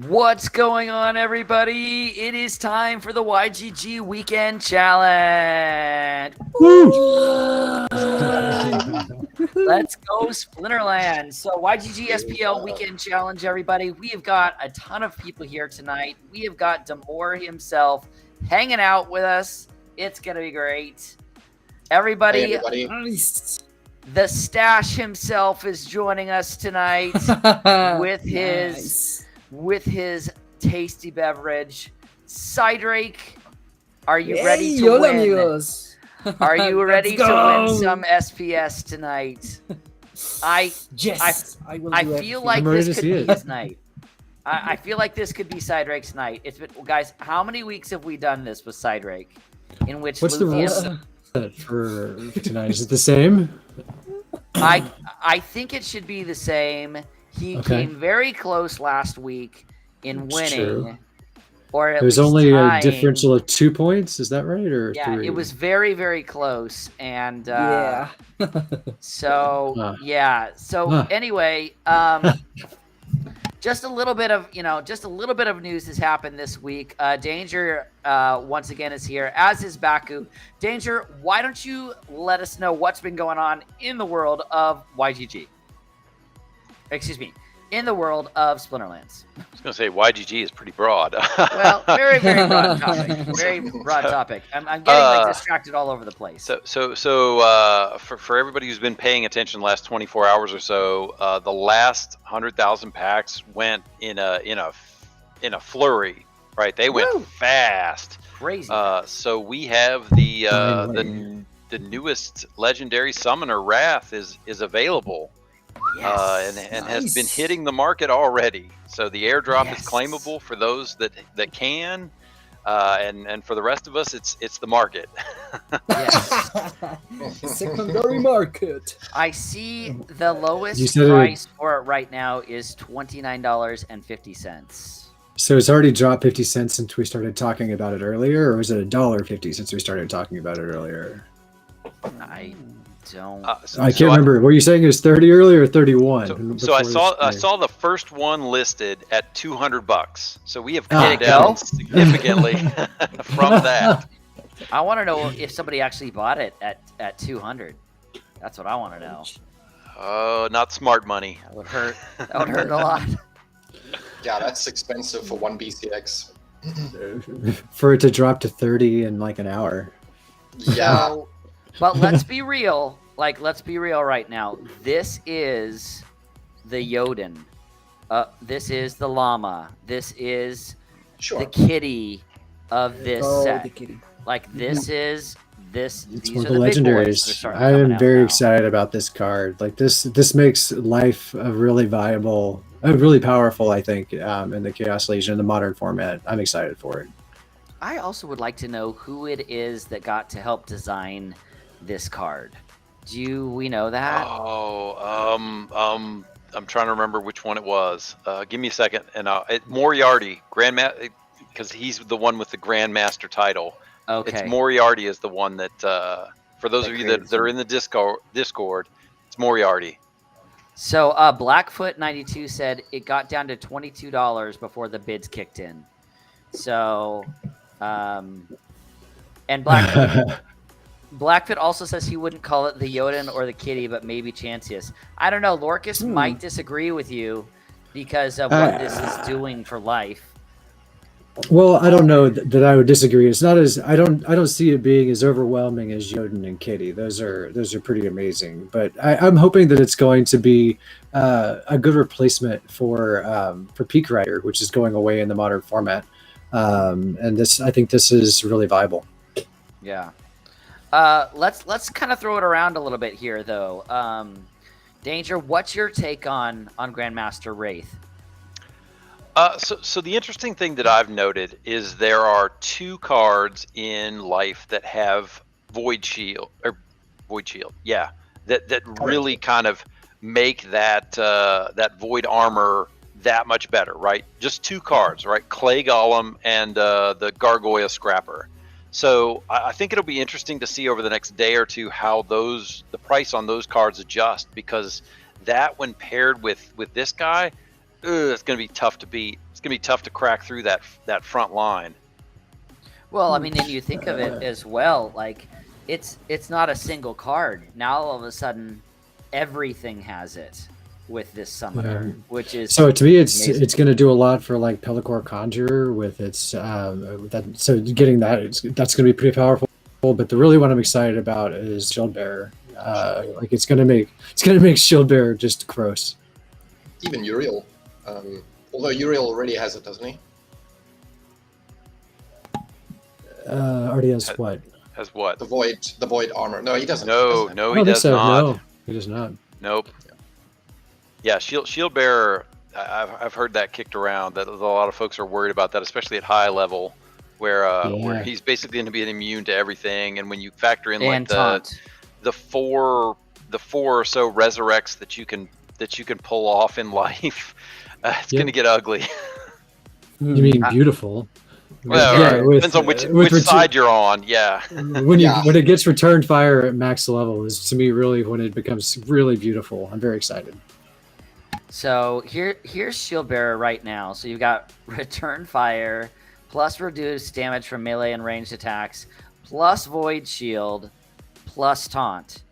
What's going on, everybody? It is time for the YGG Weekend Challenge. Let's go Splinterlands. So YGG SPL Weekend Challenge, everybody. We have got a ton of people here tonight. We have got Damour himself hanging out with us. It's going to be great. Everybody, Hey, everybody. Nice. the Stash himself is joining us tonight with his tasty beverage. Cydrake, are you ready to hola, win? amigos. Are you ready to go. win some SPS tonight? Yes, I will do feel everything. like I'm ready this to could see be it. his night. I feel like this could be Cydrake's night. It's been, guys, how many weeks have we done this with Cydrake? In which What's the Luthien- rules for tonight? Is it the same? I think it should be the same. He Okay. came very close last week in It's winning. true. Or at There's least only tying. a differential of 2 points. Is that right, or Yeah, 3? it was very, very close, and Yeah. so Ah. anyway, just a little bit of news has happened this week. Danger once again is here, as is Baku. Danger, why don't you let us know what's been going on in the world of YGG? Excuse me, in the world of Splinterlands. I was going to say YGG is pretty broad. Well, very, very broad topic. Very broad topic. I'm getting distracted all over the place. For everybody who's been paying attention the last 24 hours or so, the last 100,000 packs went in a flurry, right? They went fast. Crazy. So we have the newest legendary summoner Wrath is available. Yes. And has been hitting the market already. So the airdrop Yes. is claimable for those that can, and for the rest of us, it's the market. Yes. Secondary market. I see the lowest You said price for it right now is $29.50. So it's already dropped 50 cents since we started talking about it earlier, or was it $1.50 since we started talking about it earlier? I don't. I can't remember. Were you saying it was 30 earlier or 31? So I saw the first one listed at $200. So we have come down significantly from that. I want to know if somebody actually bought it at 200. That's what I want to know. Oh, not smart money. That would hurt. That would hurt a lot. Yeah, that's expensive for one BCX. For it to drop to 30 in like an hour. Yeah. So, but let's be real. Let's be real right now. This is the Jotun. This is the llama. This is Sure. the kitty of this set. The kitty. This is this. It's These one are of the the big boys that are legendaries. starting I coming am out very now. excited about this card. Like this makes life a really viable, really powerful, I think, in the Chaos Legion in the modern format. I'm excited for it. I also would like to know who it is that got to help design this card. Do we know that? I'm trying to remember which one it was. Give me a second, and Moriarty, because he's the one with the Grandmaster title. Okay. It's Moriarty is the one that, for those That of you created that are in the Discord, it's Moriarty. So Blackfoot92 said it got down to $22 before the bids kicked in. So, and Blackfoot also says he wouldn't call it the Jotun or the kitty, but maybe Chancius. I don't know. Lorkus might disagree with you because of what this is doing for life. Well, I don't know that I would disagree. It's not as I don't see it being as overwhelming as Jotun and Kitty. Those are pretty amazing. But I'm hoping that it's going to be a good replacement for Peak Rider, which is going away in the modern format. And I think this is really viable. Yeah. Let's kind of throw it around a little bit here, though. Danger, what's your take on Grandmaster Wraith? So the interesting thing that I've noted is there are 2 cards in life that have Void Shield, yeah, that really kind of make that Void Armor that much better, right? Just 2 cards, right? Clay Golem and the Gargoyle Scrapper. So I think it'll be interesting to see over the next day or two how the price on those cards adjust, because that when paired with this guy, it's going to be tough to beat. gonna be tough to crack through that front line. Well, I mean, and you think of it as well, like it's not a single card. Now all of a sudden, everything has it with this summoner, which is so to me, amazing. it's going to do a lot for like Pelacor Conjurer with its so getting that's going to be pretty powerful. But the really what I'm excited about is Shield Bearer. Like it's going to make Shield Bearer just gross. Even Uriel, although Uriel already has it, doesn't he? Already has what? Has what? The void armor. No, he doesn't. No, he no, he does not. No, he does not. Nope. Yeah, Shield Bearer. I've heard that kicked around. That a lot of folks are worried about that, especially at high level, where he's basically going to be immune to everything. And when you factor in like the four or so resurrects that you can pull off in life, it's going to get ugly. You mean beautiful? Well, depends on which side you're on. Yeah. When it gets return fire at max level is to me really when it becomes really beautiful. I'm very excited. So here's Shield Bearer right now. So you've got return fire plus reduced damage from melee and ranged attacks plus void shield plus taunt.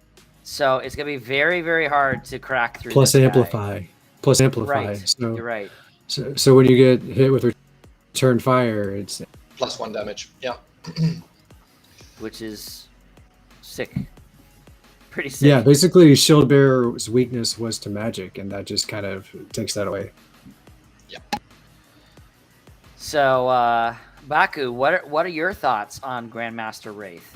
So it's gonna be very, very hard to crack through. Plus this amplify. guy. Plus amplify. Right. So, you're right. So when you get hit with return fire, it's +1 damage. Yeah. Which is sick. Pretty sick. Yeah, basically Shield Bearer's weakness was to magic, and that just kind of takes that away. Yeah. So Baku, what are your thoughts on Grandmaster Wraith?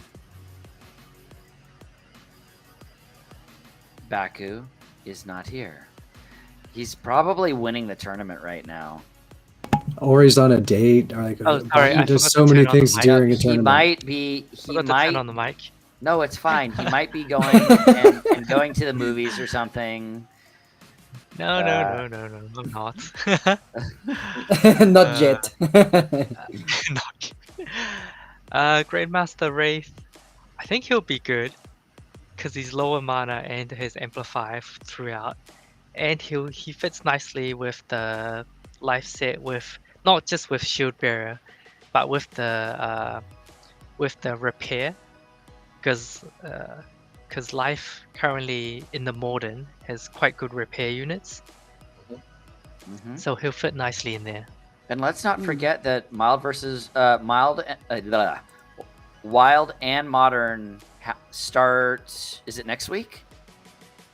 Baku is not here. He's probably winning the tournament right now. Or he's on a date, or like sorry, he does so many things during a He tournament. might be. He Forgot to might. turn on the mic. No, it's fine. He might be going and going to the movies or something. No, I'm not. Not yet. Not. Grandmaster Wraith, I think he'll be good because he's lower mana and his amplify throughout, and he fits nicely with the life set with not just with Shield Bearer, but with the repair, because life currently in the modern has quite good repair units, so he'll fit nicely in there. And let's not forget that Wild and Modern start. Is it next week?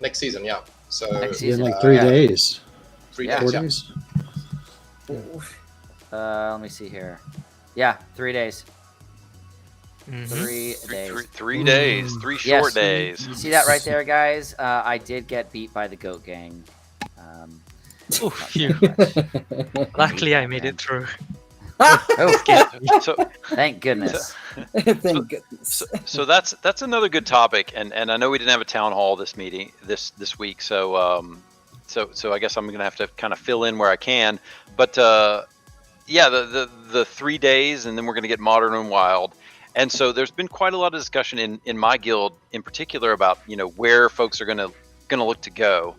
Next season, yeah. So Next In season. like 3 days. 3 Yeah. days. 4 Yeah. days. Let me see here. Yeah, 3 days. Mhm. 3 days. 3 days, 3 Yes. short days. You see that right there, guys? I did get beat by the Goat Gang. Oh, not phew. that much. Luckily, I made it through. Oh, So thank goodness. Thank goodness. so that's another good topic, and I know we didn't have a town hall this week, so so I guess I'm gonna have to kind of fill in where I can, but yeah, the 3 days, and then we're gonna get Modern and Wild, and so there's been quite a lot of discussion in my guild in particular about where folks are gonna look to go.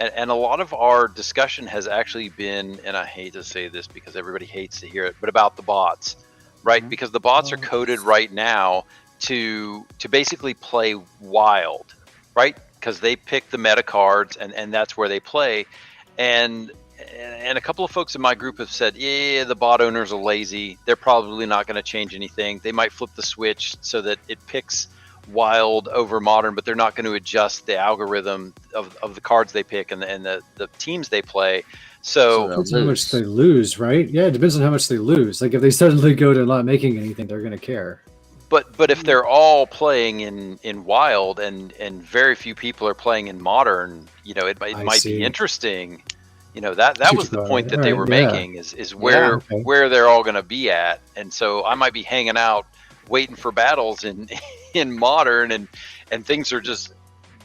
And a lot of our discussion has actually been, and I hate to say this because everybody hates to hear it, but about the bots, right? Because the bots are coded right now to basically play wild, right? Because they pick the meta cards and that's where they play. And a couple of folks in my group have said, yeah, the bot owners are lazy. They're probably not going to change anything. They might flip the switch so that it picks Wild over Modern, but they're not going to adjust the algorithm of the cards they pick and the teams they play. So Depends how much they lose, right? Yeah, it depends on how much they lose. Like if they suddenly go to not making anything, they're going to care. but if they're all playing in Wild and very few people are playing in Modern, it might be interesting. That was the point that they were making is where they're all going to be at, and so I might be hanging out waiting for battles in Modern, and things are just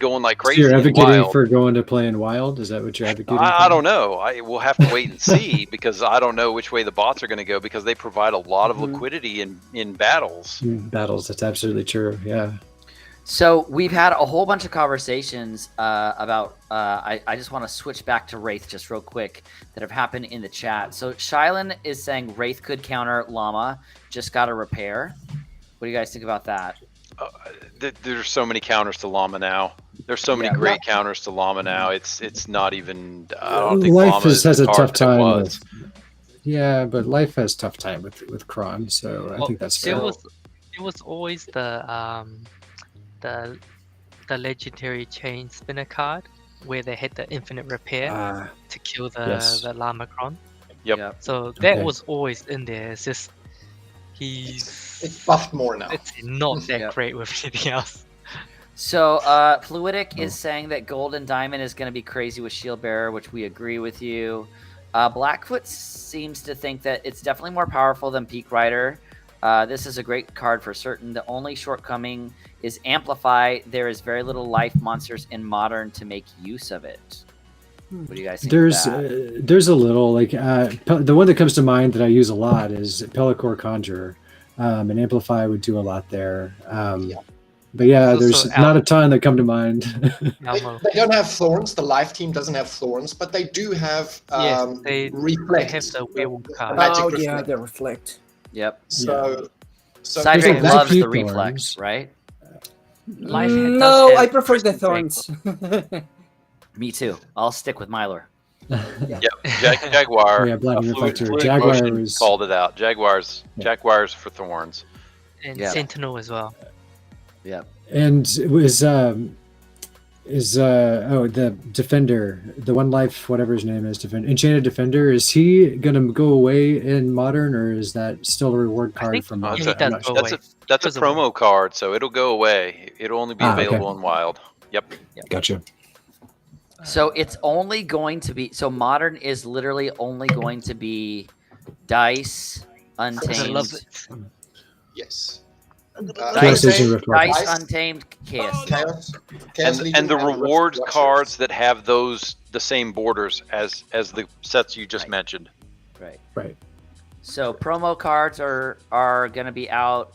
going like crazy. So you're advocating Wild. for going to play in Wild? Is that what you're advocating? I don't know. We'll have to wait and see because I don't know which way the bots are going to go because they provide a lot of liquidity in battles. Battles, that's absolutely true. Yeah. So we've had a whole bunch of conversations about. I just want to switch back to Wraith just real quick that have happened in the chat. So Shylan is saying Wraith could counter Llama. Just got to repair. What do you guys think about that? There's so many counters to Llama now. There's so many great counters to Llama now. It's not even. I don't think Life Llama has a tough time. Was. Yeah, but Life has tough time with Kron, so I think that's fair. It was always the legendary chain spinner card where they had the infinite repair to kill the Llama Kron. Yep. So that was always in there. It's just It's buffed more now. it's not that great with anything else. So Fluidic is saying that Gold and Diamond is going to be crazy with Shield Bearer, which we agree with you. Blackfoot seems to think that it's definitely more powerful than Peak Rider. This is a great card for certain. The only shortcoming is Amplify. There is very little life monsters in Modern to make use of it. What do you guys think of that? There's a little, like, the one that comes to mind that I use a lot is Pellicor Conjurer. And Amplify would do a lot there. But yeah, there's not a ton that come to mind. They don't have Thorns. The Life team doesn't have Thorns, but they do have they Reflect. have the werewolf card. Magic Oh yeah, Reflect. the reflect. Yep. So Cydrake There's loves few the reflex, thorns. right? Life does No, have I prefer the Cydrake. thorns. Me too. I'll stick with Mylor. Yep. Jaguar. Yeah, Blinding Reflector. Fluid Jaguar Motion was called it out. Jaguars for Thorns. And Yeah. Sentinel as well. Yep. and it was the Defender, the One Life, whatever his name is, Enchanted Defender. Is he gonna go away in Modern, or is that still a reward card think from he Modern? does I'm not go sure. away. That's a Goes away. promo card, so it'll go away. It'll only be Okay. available in Wild. Yep. Gotcha. So it's only going to be Modern is literally only going to be Dice, I love Untamed, it. yes. Dice, Precision Reflect. Dice, Untamed, Chaos. Chaos And Legion the reward Rush cards that have the same borders as the sets you just mentioned. Right. Right. So promo cards are going to be out.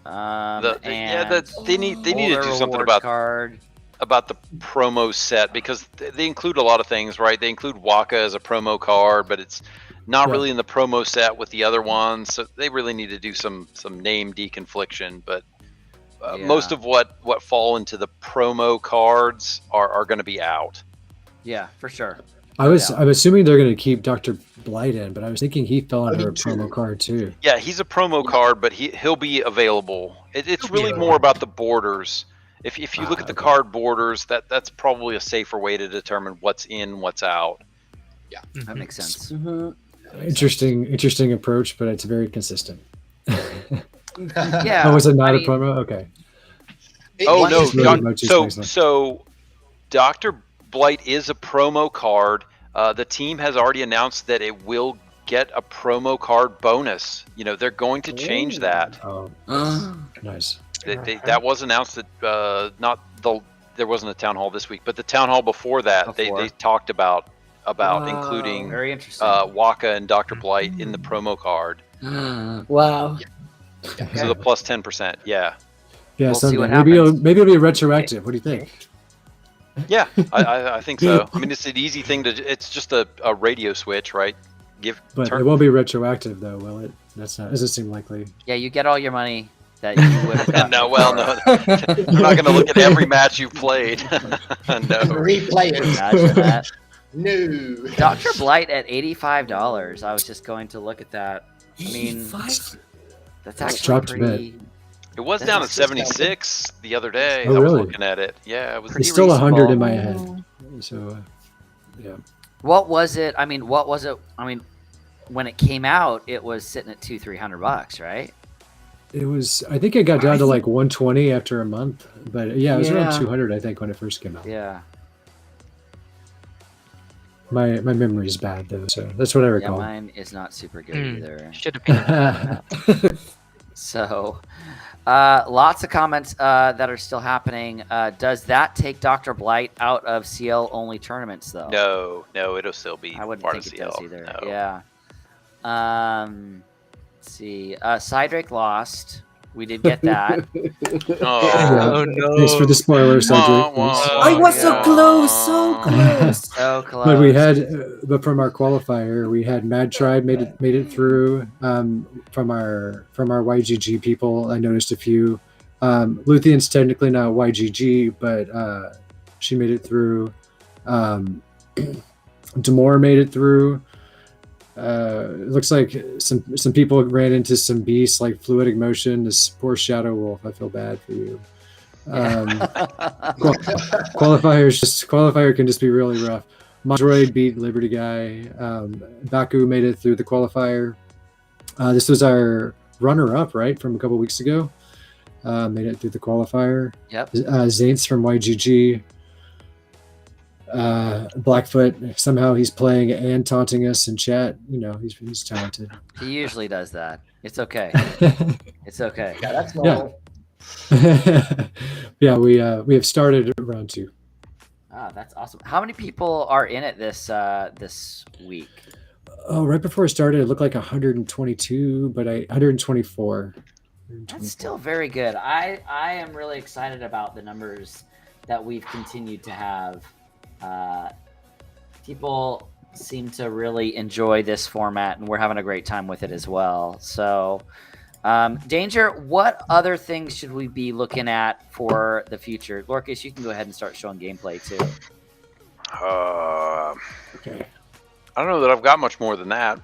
They need to do something rewards about card. the promo set, because they include a lot of things, right? They include Waka as a promo card, but it's not really in the promo set with the other ones. So they really need to do some name deconfliction. But most of what fall into the promo cards are going to be out. Yeah, for sure. I'm assuming they're going to keep Dr. Blight in, but I was thinking he fell under a too. promo card too. Yeah, he's a promo card, but he'll be available. It's really more about the borders. If you look at the card borders, that's probably a safer way to determine what's in, what's out. Yeah, That makes sense. Interesting approach, but it's very consistent. Yeah. Oh, was it not I a mean, promo? Okay. Oh One no! is really much expensive. So Dr. Blight is a promo card. The team has already announced that it will get a promo card bonus. They're going to change that. Oh, nice. That was announced that there wasn't a town hall this week, but the town hall before that they talked about including Very interesting. Waka and Dr. Blight in the promo card. Wow. So the plus 10%. Yeah. Yeah, We'll see someday. what Maybe happens. it'll be retroactive. What do you think? Yeah, I think so. I mean, it's an easy thing it's just a radio switch, right? But it won't be retroactive, though, will it? Doesn't seem likely. Yeah, you get all your money that you would have gotten. No, well, no. You're not going to look at every match you've played. No. Replay it. Imagine that. No. Dr. Blight at $85. I was just going to look at that. I mean, that's actually dropped a pretty. It was That's down at just 76 the other day. Oh, I was really? looking at it. Yeah, it was. Pretty It's still 100 reasonable. in my head. So, yeah. What was it? I mean, when it came out, it was sitting at $200-300, right? It was. I think it got down to like 120 after a month, but yeah, it was around Yeah. 200. I think when it first came out. Yeah. My memory is bad though, so that's what I Yeah, recall. mine is not super good either. Should have been. So, lots of comments that are still happening. Does that take Dr. Blight out of CL only tournaments, though? No, it'll still be I wouldn't part think of it CL. does either. No. Yeah. Let's see. Cydrake lost. We did get that. Oh no! Thanks for the spoiler, Cydrake. I was so close, so close. So close. But we had, but from our qualifier, we had Mad Tribe made it through. From our YGG people, I noticed a few. Luthien's technically not YGG, but she made it through. Damour made it through. It looks like some people ran into some beasts like Fluidic Motion. This poor Shadow Wolf. I feel bad for you. Qualifier can just be really rough. Mondroid beat Liberty Guy. Baku made it through the qualifier. This was our runner-up, right, from a couple weeks ago. Made it through the qualifier. Yep. Zaints from YGG. Blackfoot, somehow he's playing and taunting us in chat. You know, he's talented. He usually does that. It's okay. It's okay. Yeah, that's normal. Yeah, we have started round 2. Ah, that's awesome. How many people are in it this week? Oh, right before it started, it looked like 122, but 124. That's still very good. I am really excited about the numbers that we've continued to have. People seem to really enjoy this format, and we're having a great time with it as well. So, Danger, what other things should we be looking at for the future? Lorkus, you can go ahead and start showing gameplay too. Okay. I don't know that I've got much more than that.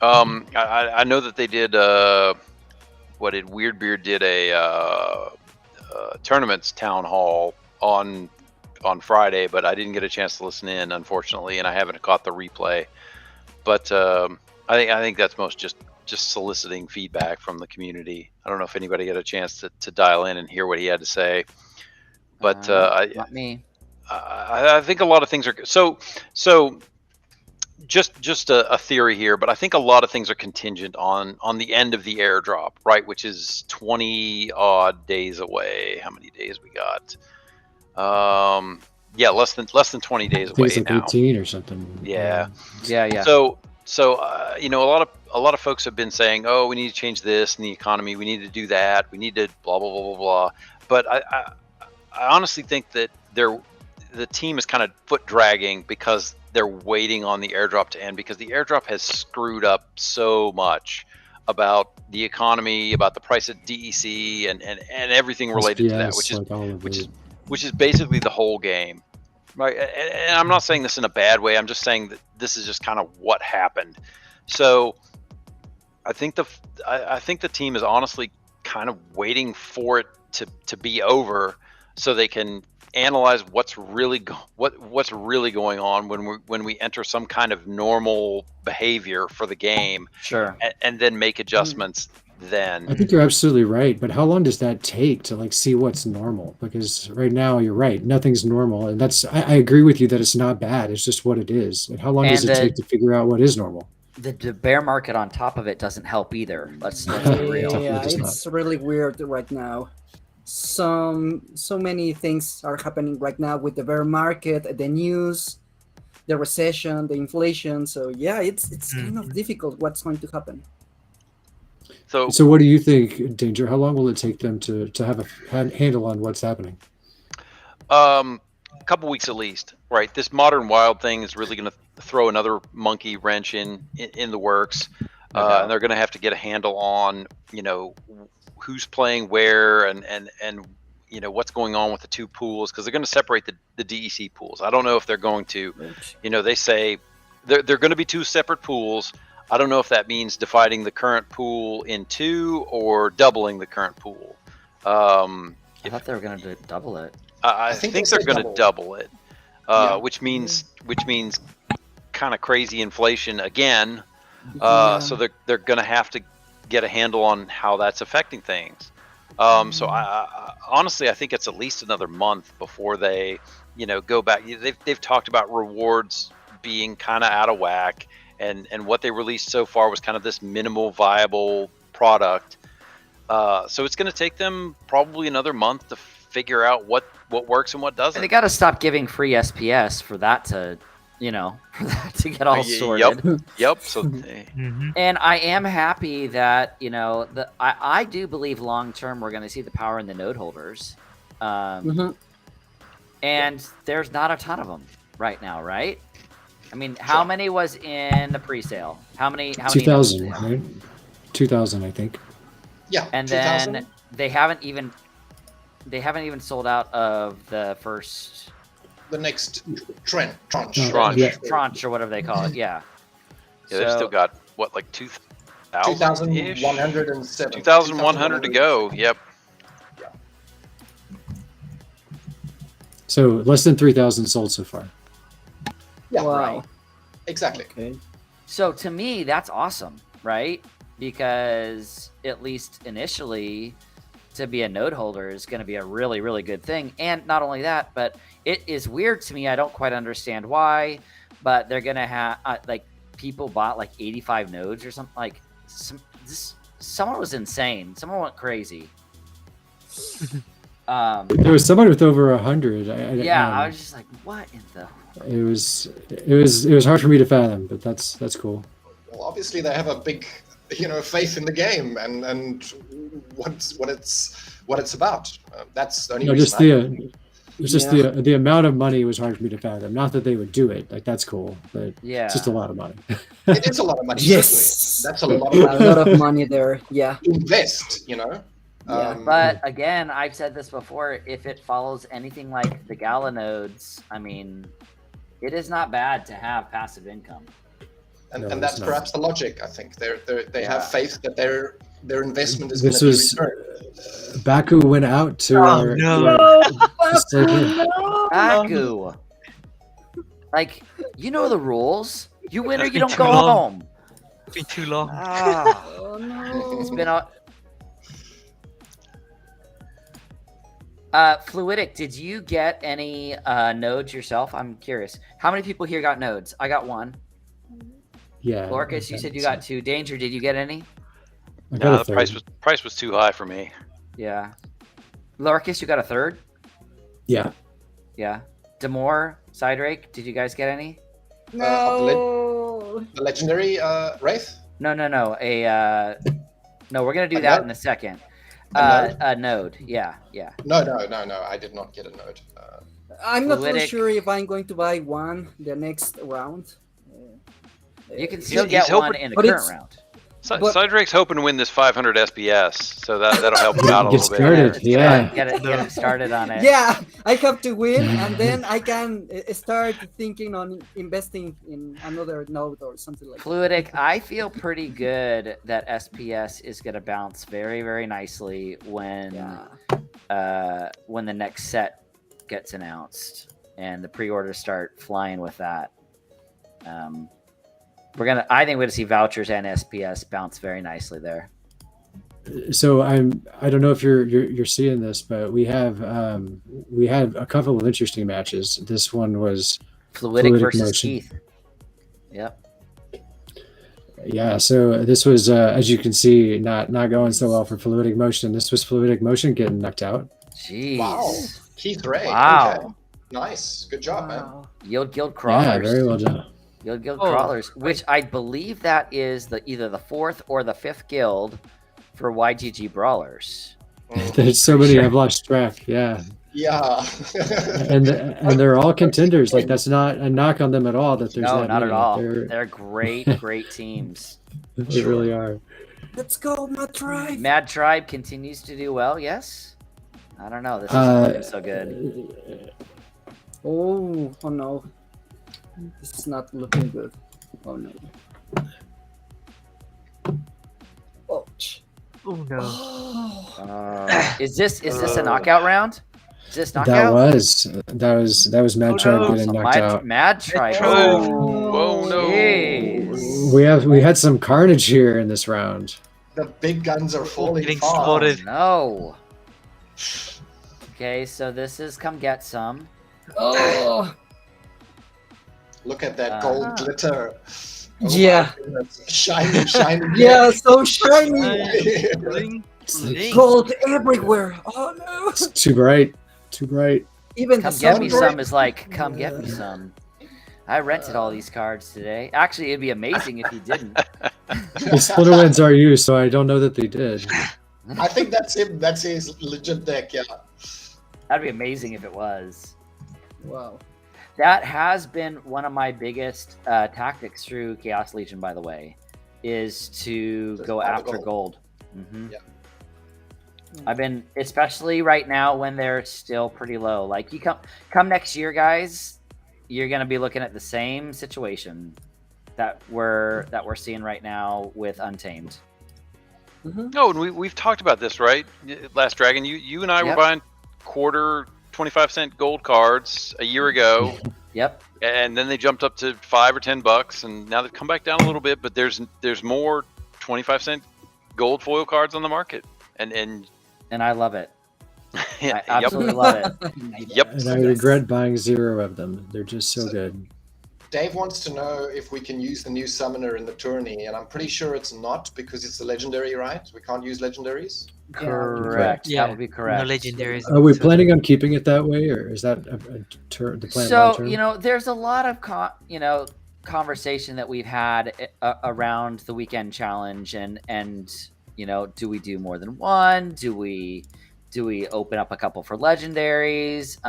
I know that they did. What did Weirdbeard did a tournaments town hall on Friday, but I didn't get a chance to listen in, unfortunately, and I haven't caught the replay. But I think that's most just soliciting feedback from the community. I don't know if anybody got a chance to dial in and hear what he had to say, but Not me. I think a lot of things are so. Just a theory here, but I think a lot of things are contingent on the end of the airdrop, right? Which is 20 odd days away. How many days we got? Yeah, less than 20 days away It's like now. 18 or something. Yeah. Yeah. So you know, a lot of folks have been saying, oh, we need to change this in the economy. We need to do that. We need to blah blah blah blah blah. But I honestly think that the team is kind of foot dragging because they're waiting on the airdrop to end, because the airdrop has screwed up so much about the economy, about the price of DEC, and everything related to that, which is basically the whole game, right? And I'm not saying this in a bad way. I'm just saying that this is just kind of what happened. So I think the team is honestly kind of waiting for it to be over so they can analyze what's really going on when we enter some kind of normal behavior for the game. Sure. And then make adjustments then. I think you're absolutely right, but how long does that take to like see what's normal? Because right now you're right, nothing's normal, and I agree with you that it's not bad. It's just what it is. Like, how long does it take to figure out what is normal? The bear market on top of it doesn't help either. Let's be real. Yeah, it's really weird right now. So many things are happening right now with the bear market, the news, the recession, the inflation. So yeah, it's kind of difficult what's going to happen. So what do you think, Danger? How long will it take them to have a handle on what's happening? A couple weeks at least, right? This Modern Wild thing is really going to throw another monkey wrench in the works, and they're going to have to get a handle on, you know, who's playing where and you know what's going on with the two pools, because they're going to separate the DEC pools. I don't know if they're going to, you know, they say they're going to be two separate pools. I don't know if that means dividing the current pool in two or doubling the current pool. I thought they were going to double it. I think they're going to double it, which means kind of crazy inflation again. So they're going to have to get a handle on how that's affecting things. So I honestly, I think it's at least another month before they, you know, go back. They've talked about rewards being kind of out of whack, and what they released so far was kind of this minimal viable product. So it's going to take them probably another month to figure out what works and what doesn't. They got to stop giving free SPS for that to you know, for that to get all sorted. Yep. So And I am happy that, you know, I do believe long term we're going to see the power in the node holders. And there's not a ton of them right now, right? I mean, how many was in the pre-sale? How many? 2,000, right? 2,000, I think. Yeah. And 2000? then they haven't even sold out of the first The next tranche. tranche or whatever they call it. Yeah. Yeah, they've still got what, like 2,000? 2,107. 2,100 to go. Yep. So less than 3,000 sold so far. Yeah, Wow. right. Exactly. Okay. So to me, that's awesome, right? Because at least initially, to be a node holder is going to be a really, really good thing. And not only that, but it is weird to me. I don't quite understand why, but they're going to have like people bought like 85 nodes or something. Like someone was insane. Someone went crazy. There was someone with over 100. I was just like, what in the? It was hard for me to fathom, but that's cool. Well, obviously they have a big, faith in the game and what it's about. That's the only reason. Just the amount of money was hard for me to fathom. Not that they would do it, like that's cool, but it's just a lot of money. It is a lot of money. Yes, that's a lot of money there. Yeah, invest. But again, I've said this before. If it follows anything like the Gala nodes, I mean, it is not bad to have passive income. And that's perhaps the logic. I think they have faith that their investment is going to be returned. Baku went out to Baku. Like, you know the rules. You win or you don't go home. It's been too long. Oh no. It's been Fluidic, did you get any nodes yourself? I'm curious. How many people here got nodes? I got one. Yeah. Lorkus, you said you got two. Danger, did you get any? No, the price was too high for me. Yeah. Lorkus, you got a third? Yeah. Yeah. Damour, Cydrake, did you guys get any? No. The legendary Wraith? No. No, we're gonna do that in a second. A node. Yeah. No. I did not get a node. I'm not really sure if I'm going to buy one the next round. You can still get one in the current round. Cydrake's hoping to win this 500 SBS, so that'll help him out a little bit. Get him started on it. Yeah, I have to win, and then I can start thinking on investing in another node or something like Fluidic, I feel pretty good that SPS is going to bounce very, very nicely when the next set gets announced and the pre-orders start flying with that. I think we're gonna see vouchers and SPS bounce very nicely there. So I don't know if you're seeing this, but we had a couple of interesting matches. This one was Fluidic versus Motion. Keith. Yep. Yeah, so this was as you can see, not going so well for Fluidic Motion. This was Fluidic Motion getting knocked out. Jeez. Wow. Keith Ray. Wow. Okay. Nice. Good job, man. Yield Guild Crawlers. Yeah, very well done. Yield Guild Crawlers, which I believe that is either the 4th or the 5th guild for YGG Brawlers. There's so many I've lost track. Yeah. Yeah. and they're all contenders. Like that's not a knock on them at all. That there's no, that not many. at all. They're great teams. They really are. Let's go, Mad Tribe. Mad Tribe continues to do well. Yes. I don't know. This is looking so good. Oh no. This is not looking good. Oh no. Oh. Oh no. Is this a knockout round? Is this knockout? That was Mad Tribe getting knocked out. Mad Tribe. Oh no. Jeez. We had some carnage here in this round. The big guns are falling Getting fast. slaughtered. No. Okay, so this is come get some. Oh. Look at that gold glitter. Oh Yeah. my goodness. Shiny. Yeah, so shiny. Bling. Gold everywhere. Oh no. It's too bright. Even Come the get me sunburn. some is like, come get me some. I rented all these cards today. Actually, it'd be amazing if you didn't. Well, Splinterlands are used, so I don't know that they did. I think that's him. That's his legit deck. Yeah. That'd be amazing if it was. Wow. That has been one of my biggest tactics through Chaos Legion, by the way, is to go after gold. Yeah. I've been, especially right now when they're still pretty low. Like you come next year, guys, you're gonna be looking at the same situation that we're seeing right now with Untamed. No, and we've talked about this, right? LastDragon, you and I were buying quarter 25-cent gold cards a year ago. Yep. And then they jumped up to $5 or $10, and now they've come back down a little bit. But there's more 25-cent gold foil cards on the market, and I love it. yeah, I absolutely love it. Yep. And I regret buying 0 of them. They're just so good. Dave wants to know if we can use the new summoner in the tourney, and I'm pretty sure it's not because it's a legendary, right? We can't use legendaries. Correct. Yeah, That would be correct. No legendaries. Are we planning on keeping it that way, or is that the plan? So long-term? there's a lot of conversation that we've had around the weekend challenge, and do we do more than one? Do we open up a couple for legendaries?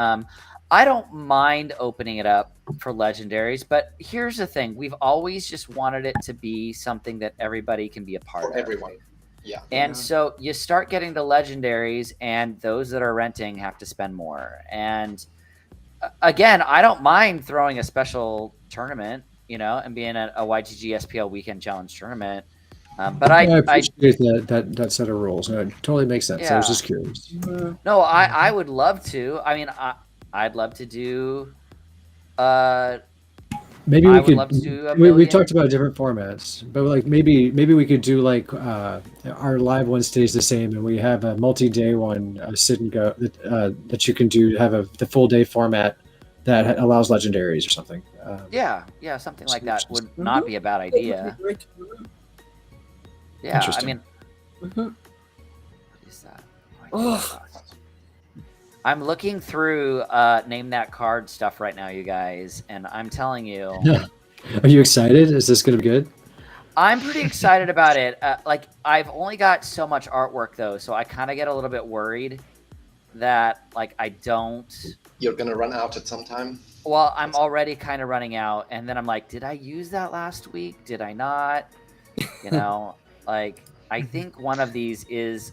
I don't mind opening it up for legendaries, but here's the thing: we've always just wanted it to be something that everybody can be a part of. For everyone. Yeah. And so you start getting the legendaries, and those that are renting have to spend more. And again, I don't mind throwing a special tournament, and being a YGG SPL weekend challenge tournament. But I appreciate that set of rules. It totally makes sense. I was just curious. No, I would love to. I mean, I'd love to do. Maybe we could. We talked about about different formats, but like maybe we could do like our live one stays the same, and we have a multi-day one, sit and go that you can do. Have the full day format that allows legendaries or something. Yeah, something like that would not be a bad idea. Yeah, I mean, what is that? I'm looking through name that card stuff right now, you guys, and I'm telling you. Are you excited? Is this going to be good? I'm pretty excited about it. Like, I've only got so much artwork, though, so I kind of get a little bit worried that, like, I don't... You're going to run out at some time? Well, I'm already kind of running out, and then I'm like, did I use that last week? Did I not? Like, I think one of these is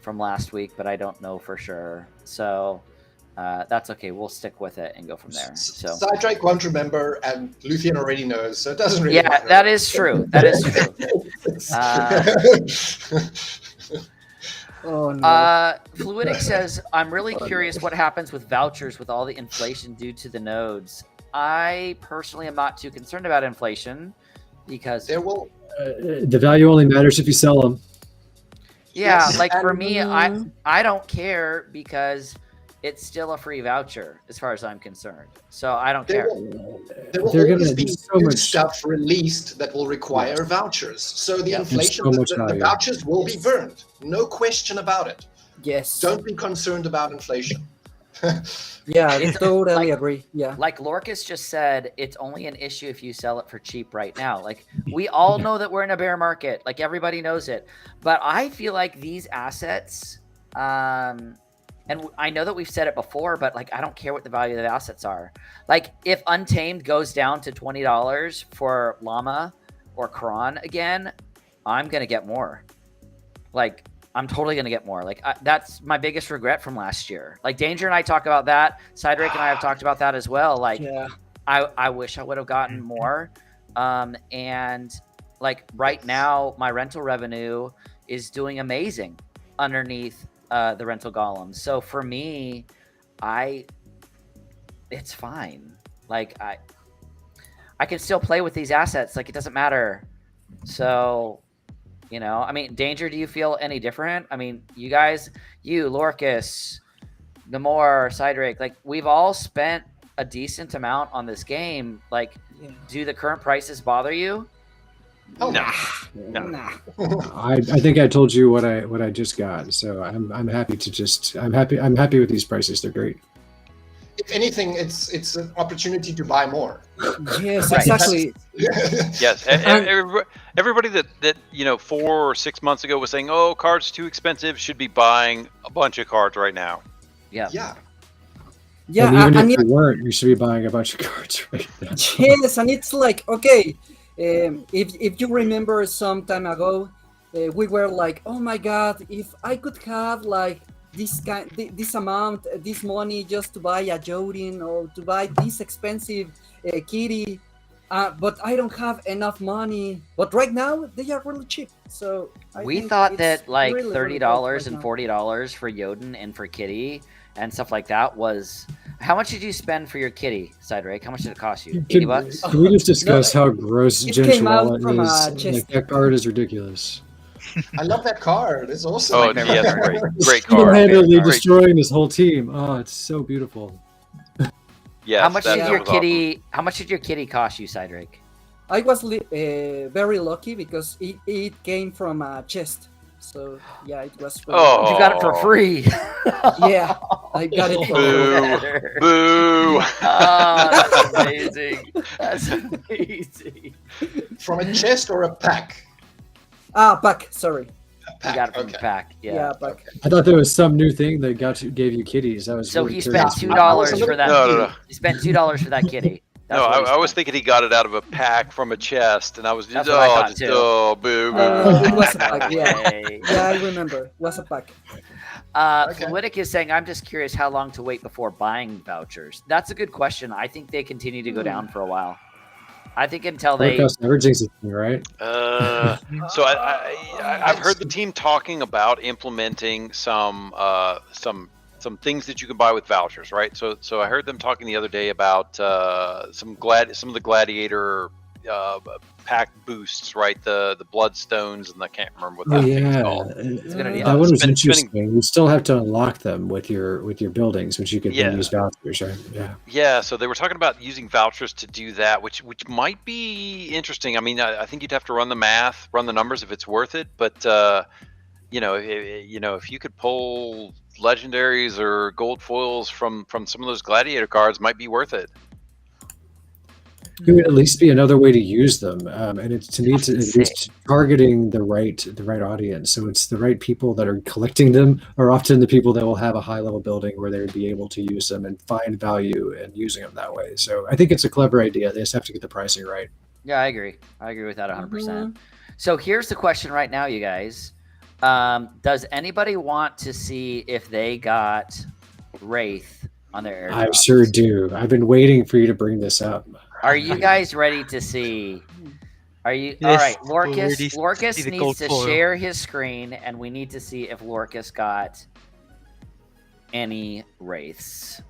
from last week, but I don't know for sure. So that's okay. We'll stick with it and go from there. So Cydrake won't remember, and Luthien already knows, so it doesn't really matter. That is true. That is true. Oh no. Fluidic says, I'm really curious what happens with vouchers with all the inflation due to the nodes. I personally am not too concerned about inflation because there will the value only matters if you sell them. Yeah, Yes. like for me, I don't care because it's still a free voucher as far as I'm concerned. So I don't care. There will always be new stuff released that will require vouchers. So the inflation, the vouchers will be burned. No question about it. Yes. Don't be concerned about inflation. Yeah, I totally agree. Yeah. Like Lorkus just said, it's only an issue if you sell it for cheap right now. Like we all know that we're in a bear market. Like everybody knows it. But I feel like these assets, and I know that we've said it before, but like I don't care what the value of the assets are. Like if Untamed goes down to $20 for Llama or Kron again, I'm gonna get more. Like I'm totally going to get more. Like that's my biggest regret from last year. Like Danger and I talk about that. Cydrake and I have talked about that as well. Like I wish I would have gotten more. And like right now, my rental revenue is doing amazing underneath the rental golems. So for me, it's fine. Like I can still play with these assets. Like it doesn't matter. So, I mean, Danger, do you feel any different? I mean, you guys, Lorkus, Damour, Cydrake, like we've all spent a decent amount on this game. Like, do the current prices bother you? Oh, No. I think I told you what I just got, so I'm happy to I'm happy with these prices. They're great. if anything, it's an opportunity to buy more. Yes, Right. exactly. Yes, everybody that 4 or 6 months ago was saying, "Oh, cards too expensive," should be buying a bunch of cards right now. Yeah. Yeah. Yeah, and even and if you weren't, you should be buying a bunch of cards right now. yes, and it's like, okay, if you remember some time ago, we were like, oh my god, if I could have like this amount, this money just to buy a Jodin or to buy this expensive kitty, but I don't have enough money. But right now they are really cheap, so We thought it's that like really, $30 really good and right now. $40 for Jodin and for Kitty and stuff like that was. How much did you spend for your Kitty, Cydrake? How much did it cost you? $80? Can we just discuss how gross it Gench came out Wallet from a is? chest. Like, that card is ridiculous. I love that card. It's awesome. Oh, my favorite yeah, card. great card. Single-handedly Great. destroying this whole team. Oh, it's so beautiful. Yes, How much that did your was awesome. kitty? How much did your kitty cost you, Cydrake? I was very lucky because it came from a chest. So yeah, it was. Really Oh. You got it for free. yeah, I got it. Boo. Boo. Oh, that's amazing. That's amazing. From a chest or a pack? Pack. Sorry. A You pack. got it from Okay. the pack. Yeah, Yeah. pack. I thought there was some new thing that gave you kitties. I was So really he spent curious. $2 for that. No. He spent $2 for that kitty. That's No, what he I was spent. thinking he got it out of a pack from a chest, and I was just, That's what I thought, just too. boo, boo. It was a pack. Yeah, Okay. yeah, I remember. It was a pack. Okay. Fluidic is saying, I'm just curious how long to wait before buying vouchers. That's a good question. I think they continue to go down for a while. I think until they. Lorkus never jinxes me, right? So I've heard the team talking about implementing some things that you can buy with vouchers, right? So I heard them talking the other day about some of the gladiator pack boosts, right? The bloodstones, and I can't remember what that thing's called. It's gonna be That one was spending- interesting. You still have to unlock them with your buildings, which you could then Yeah. use vouchers, right? Yeah. Yeah, so they were talking about using vouchers to do that, which might be interesting. I mean, I think you'd have to run the math, run the numbers if it's worth it. But if you could pull legendaries or gold foils from some of those gladiator cards, might be worth it. It would at least be another way to use them, and it's to me it's at least targeting the right audience. So it's the right people that are collecting them are often the people that will have a high level building where they would be able to use them and find value in using them that way. So I think it's a clever idea. They just have to get the pricing right. Yeah, I agree. I agree with that 100%. So here's the question right now, you guys. Does anybody want to see if they got Wraith on their airdrops? I sure do. I've been waiting for you to bring this up. Are you guys ready to see? Are you Yes, all right? we're ready to Lorkus see the needs gold to foil. share his screen, and we need to see if Lorkus got any wraiths.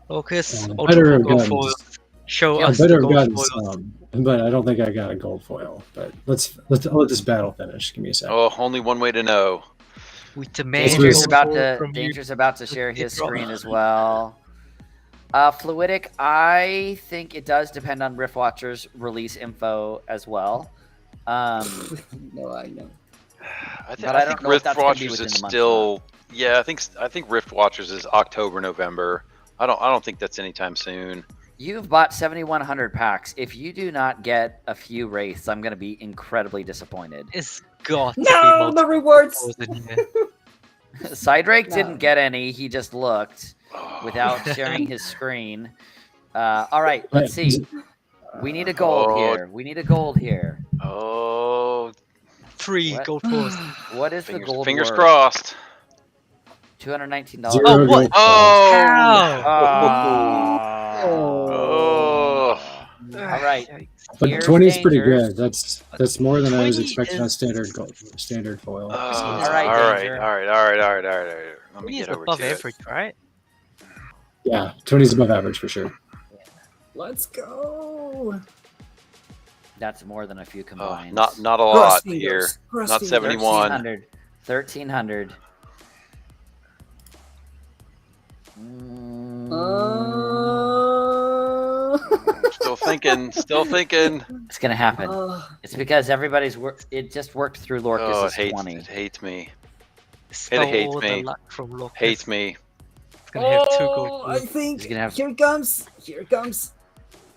Locus, I Ultra better have Gold gotten, Foils. Show I us better the have gotten gold foils. some, but I don't think I got a gold foil. But I'll let this battle finish. Give me a second. Oh, only one way to know. We demand Danger's gold Danger's about foil to from you. Danger's about to share his Drop. screen as well. Fluidic, I think it does depend on Rift Watcher's release info as well. No, I know. I But I don't think know if Rift that's gonna be Watchers within is the month or still. Yeah, I think Rift Watchers is October, November. I don't think that's anytime soon. You've bought 7,100 packs. If you do not get a few wraiths, I'm going to be incredibly disappointed. It's got to be No, the multiple rewards. foils in here. Cydrake No. didn't get any. He just looked without sharing his screen. All right, let's see. We need a gold here. We need a gold here. Oh, 3 What? gold foils. What is the gold fingers worth? crossed. $219. Zero Oh, what? gold Oh. How? Oh. All right. But Here's 20 is pretty Danger's. good. That's more than I was 20 expecting on is- standard foil. Oh, All right, all right, Danger. all right. Let me He's get over above to it. average, right? Yeah, 20 is above average for sure. Let's go. That's more than a few Oh, combined. not a Cross lot fingers, here. cross Not fingers. 71. 1,300. Still thinking. It's gonna happen. Uh, It's because everybody's it just worked through Lorkus' Oh, it 20. hates me. Stole hates the me. luck from Locus. Hates me. It's gonna have 2 gold Oh, foils. I think He's gonna have- here it comes. Here it comes.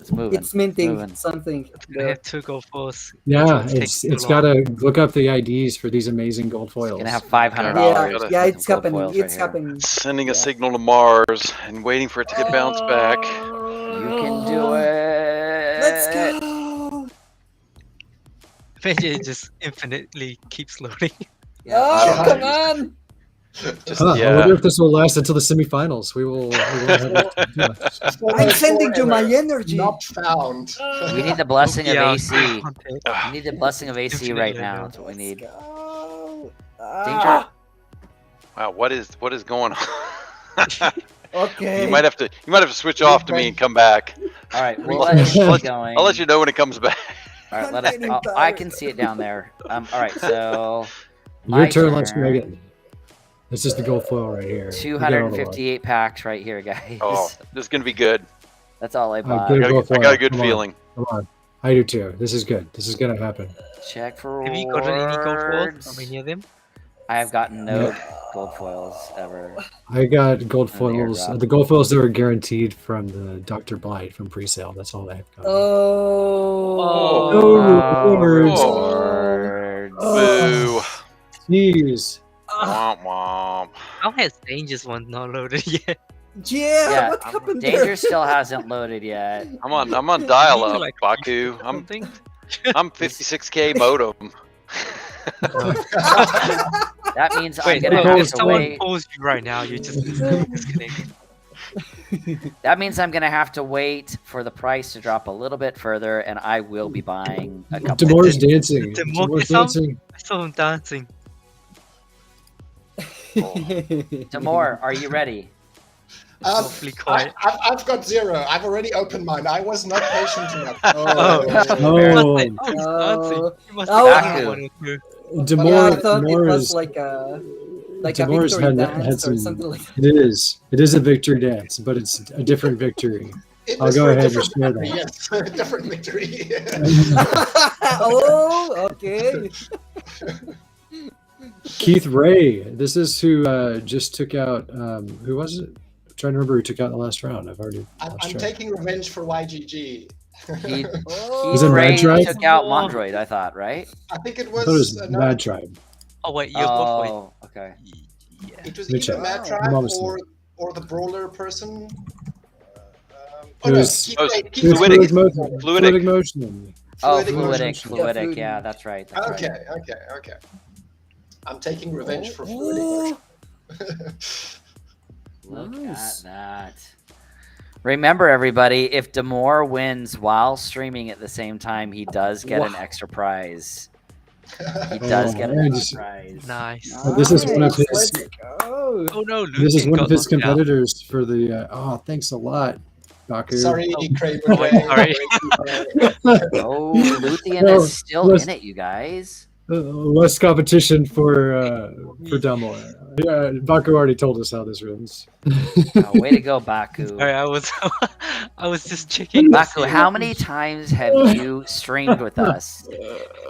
It's moving. It's minting moving. something. It's gonna have 2 gold foils. Yeah, It it's takes too got long. to look up the IDs for these amazing gold foils. It's gonna have $500. Yeah, Gotta- yeah, it's gold happening. foils It's right here. happening. Sending a Yeah. signal to Mars and waiting for it to get bounced back. You can do it. Let's go. Imagine it just infinitely keeps loading. Oh, come on. Just Huh, I yeah. wonder if this will last until the semifinals. We will have I'm sending you my energy. Not found. We need the blessing of Yeah, AC. Ah, We need the blessing of AC Infinite right level. now. That's what we need. Go. Danger. wow, what is going on? Okay. You might have to switch off to me and come back. All right, we'll let it keep going. I'll let you know when it comes back. All right, I'm let us. getting I tired. can see it down there. All right, so Your My turn, turn. LastDragon. This is the gold foil right here. You get all the luck. 258 packs right here, guys. Oh, this is gonna be good. That's all I bought. good. I Go got, for I got a it. good Come on. feeling. Come on. I do too. This is good. This is gonna happen. Check for Have you gotten any gold foils rewards. from any of them? I have gotten no gold foils ever. I got gold And the foils. airdrop. The gold foils that were guaranteed from the Dr. Blight from pre-sale. That's all I have got. Oh. No rewards. Rewards. Boo. Jeez. Womp womp. How has Danger's one not loaded yet? Yeah, Yeah, what happened Danger there? still hasn't loaded yet. I'm on dial Maybe up, like Baku. or I'm something? 56k modem. That means I'm Wait, gonna no, have if to someone wait. calls you right now, you just disconnect. That means I'm gonna have to wait for the price to drop a little bit further, and I will be buying a couple. Damour's dancing. Damour Damour's is some- dancing. I saw him dancing. Damour, are you ready? Awfully quiet. I've got 0. I've already opened mine. I was not patient enough. Oh. Oh, he's dancing. He must Oh. be Baku. dancing one or two. Damour, Yeah, I thought it Damour was is, like a Damour's victory had dance or some. something like that. It is. It is a victory dance, but it's a different victory. It I'll was go for a ahead and different share victory, that. Yes, different victory. Oh, okay. Keith Ray. This is who just took out. Who was it? I'm trying to remember who took out in the last round. I've already. I'm lost track. taking revenge for YGG. He, Oh. Was it Ray Mad Tribe? took out Mondroid, I thought, right? I think it I was. thought it was no, Mad Tribe. Oh wait, you're both wait. Oh, okay. Yeah. It was Let me either check. Mad Wow. Tribe I'm almost or the brawler person. It was- Keith Oh, Ray- it's Keith It was Ray. Fluidic. motion. Fluidic. Fluidic motion. Oh, Fluidic fluidic, motion. fluidic. Yeah, Yeah, that's right. That's Okay, right. okay. I'm taking revenge for fluidic. Look Nice. at that. Remember, everybody, if Damour wins while streaming at the same time, he does get an Wow. extra prize. He does Oh, get an man, extra just- prize. Nice. This is one of his- Let's go. Oh no, This is Lucian one got of his knocked out. competitors for the. Oh, thanks a lot, Baku. Sorry, Oh. Kramer. Sorry. Oh, Luthien No, is still let's- in it, you guys. Less competition for Damour. Yeah, Baku already told us how this runs. Oh, way to go, Baku. Sorry, I was just checking. to Baku, see how what- many times have you streamed with us? You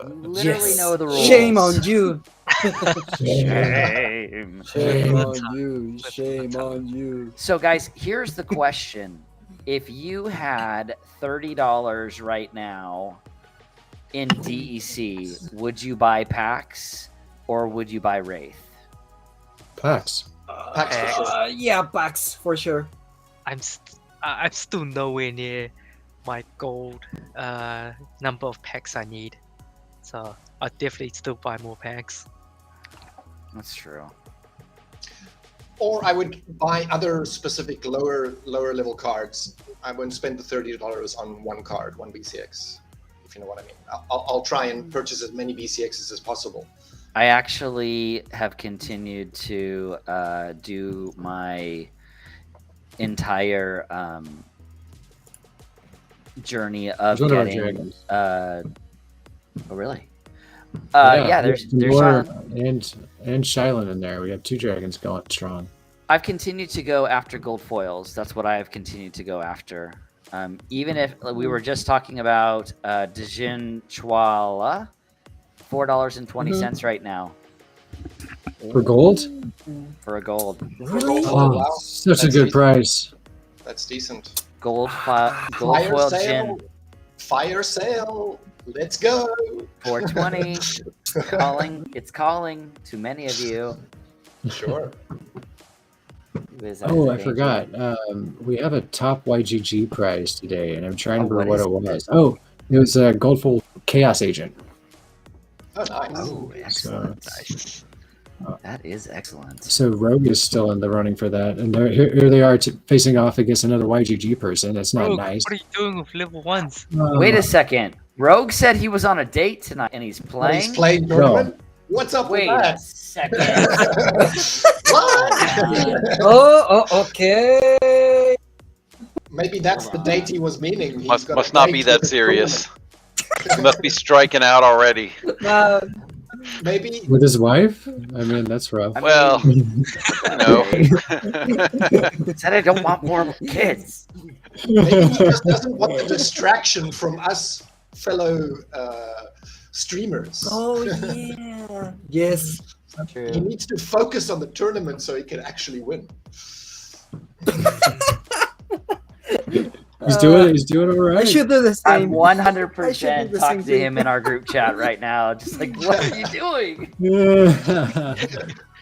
literally Yes. know the rules. Shame on you. Shame. Shame Let's on you. Shame on you. So, guys, here's the question. If you had $30 right now in DEC, would you buy packs or would you buy Wraith? Pax. Pax for sure. Yeah, Pax for sure. I'm still nowhere near my gold number of packs I need, so I'll definitely still buy more packs. That's true. Or I would buy other specific lower level cards. I wouldn't spend the $30 on one card, one BCX, if you know what I mean. I'll try and purchase as many BCXs as possible. I actually have continued to do my entire journey of There's one of our getting. dragons. Oh, really? Yeah, there's Damour and Shylin in there. We have 2 dragons going strong. I've continued to go after gold foils. That's what I have continued to go after. Even if we were just talking about Dijin Chwala, $4.20 right now. For gold? For a gold. Really? Oh, wow. Such a That's good decent. price. That's decent. Gold Fire foil sale. gin. Fire sale. Let's go. 420. It's calling to many of you. Sure. Who is Oh, I Danger? forgot. We have a top YGG prize today, and I'm trying to Oh, remember what what is it was. Oh, it was a Goldful Chaos Agent. Oh, nice. Oh, excellent. Nice. That is excellent. So Rogue is still in the running for that, and here they are facing off against another YGG person. It's not Rogue, nice. what are you doing with level 1s? Wait a second. Rogue said he was on a date tonight and he's But playing. he's playing tournament? What's up Wait with a that? second. What? Oh, okay. Maybe that's the date he was meaning. He's Must got must a not date be with that the serious. He must be striking out already. tournament. Maybe With his wife? I mean, that's rough. Well, you know. Said I don't want more kids. maybe he just doesn't want the distraction from us fellow streamers. Oh yeah. Yes. He True. needs to focus on the tournament so he can actually win. He's doing all right. I should do the I'm same. 100% I should do the talking same to him in our group chat right now. Just like, what are you doing?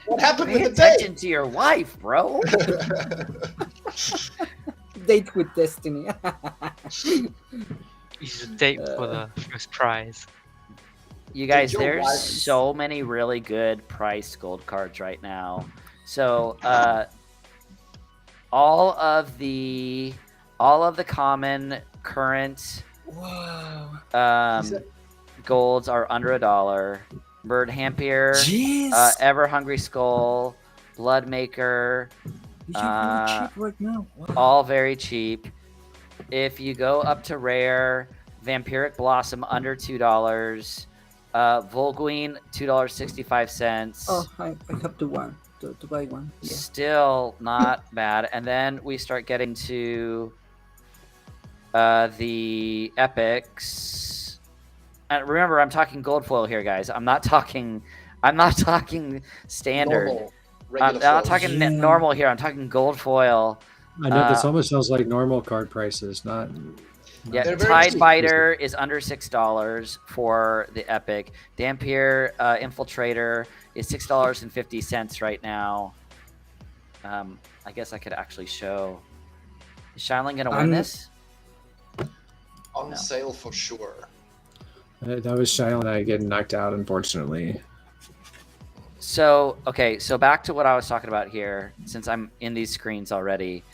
What happened Pay with the date? attention to your wife, bro. Date with destiny. You should date for the first prize. You guys, your there's wife. so many really good priced gold cards right now. So all of the common current Wow. golds are under $1. Bird Hampier, Jeez. Ever Hungry Skull, Bloodmaker, You're very cheap right now. Wow. all very cheap. If you go up to rare, Vampiric Blossom under $2, Volguin $2.65. Oh, I have to buy one. Yeah. Still not bad. And then we start getting to the epics. And remember, I'm talking gold foil here, guys. I'm not talking standard. Normal, I'm regular not foils. talking Yeah. normal here. I'm talking gold foil. I know this almost sounds like normal card prices, not. Yeah, They're very Tide cheap. Biter is under $6 for the epic. Dampier Infiltrator is $6.50 right now. I guess I could actually show. Is Shineling gonna win this? On No. sale for sure. That was Shiloh and I getting knocked out, unfortunately. So okay, so back to what I was talking about here. Since I'm in these screens already,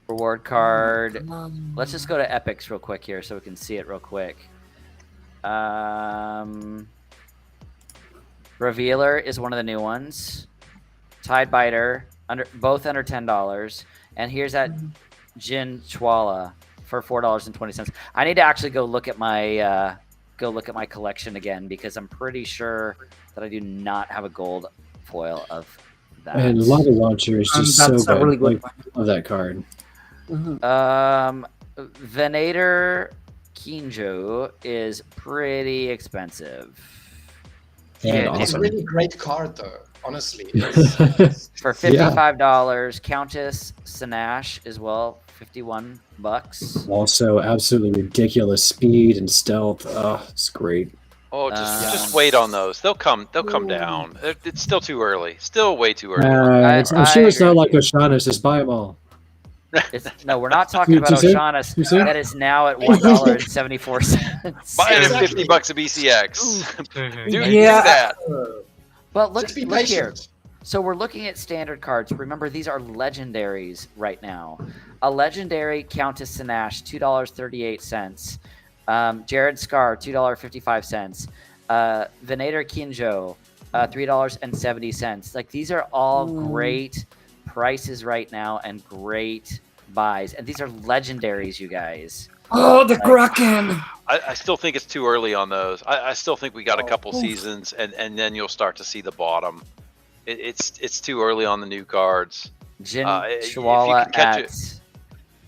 reward card. Let's just go to epics real quick here so we can see it real quick. Revealer is one of the new ones. Tide Biter both under $10, and here's that Jin Chwala for $4.20. I need to actually go look at my collection again because I'm pretty sure that I do not have a gold foil of that. And Lava Launcher is just so That's good. a really good Like, I love that card. Venator Kinjo is pretty expensive. And Yeah, It's a awesome. really great card, though. Honestly, For $55, Countess Sinash as well, $51. Also, absolutely ridiculous speed and stealth. Oh, it's great. Oh, just wait on those. They'll come down. It's still too early. Still way too early. I'm sure it's agree not with like Oshana's. Just buy them all. No, we're not talking about Too soon? Oshana's. Too soon? That is now at $1.74. Buy it at Exactly. $50 a BCX. Do Yeah. that. But look just be here. patient. So we're looking at standard cards. Remember, these are legendaries right now. A legendary Countess Sinash, $2.38. Jared Scar, $2.55. Venator Kinjo, $3.70. Like, these are all great prices right now and great buys. And these are legendaries, you guys. Oh, the Kraken! I still think it's too early on those. I still think we got a couple seasons, and then you'll start to see the bottom. It's too early on the new cards. Jin if you Chwala can catch at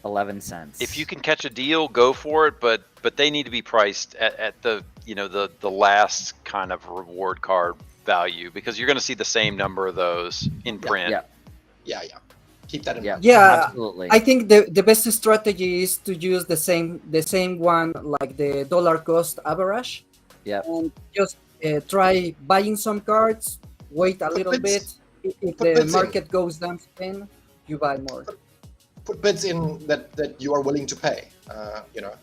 11 cents. If you can catch a deal, go for it. But they need to be priced at the the last kind of reward card value because you're going to see the same number of those in print. Yeah. Keep that in mind. Yeah, absolutely. I think the best strategy is to use the same one, like the dollar cost average. Yep. And just try buying some cards, wait a little bit. If the market goes down again, you buy more. Put bids in that you are willing to pay. You know.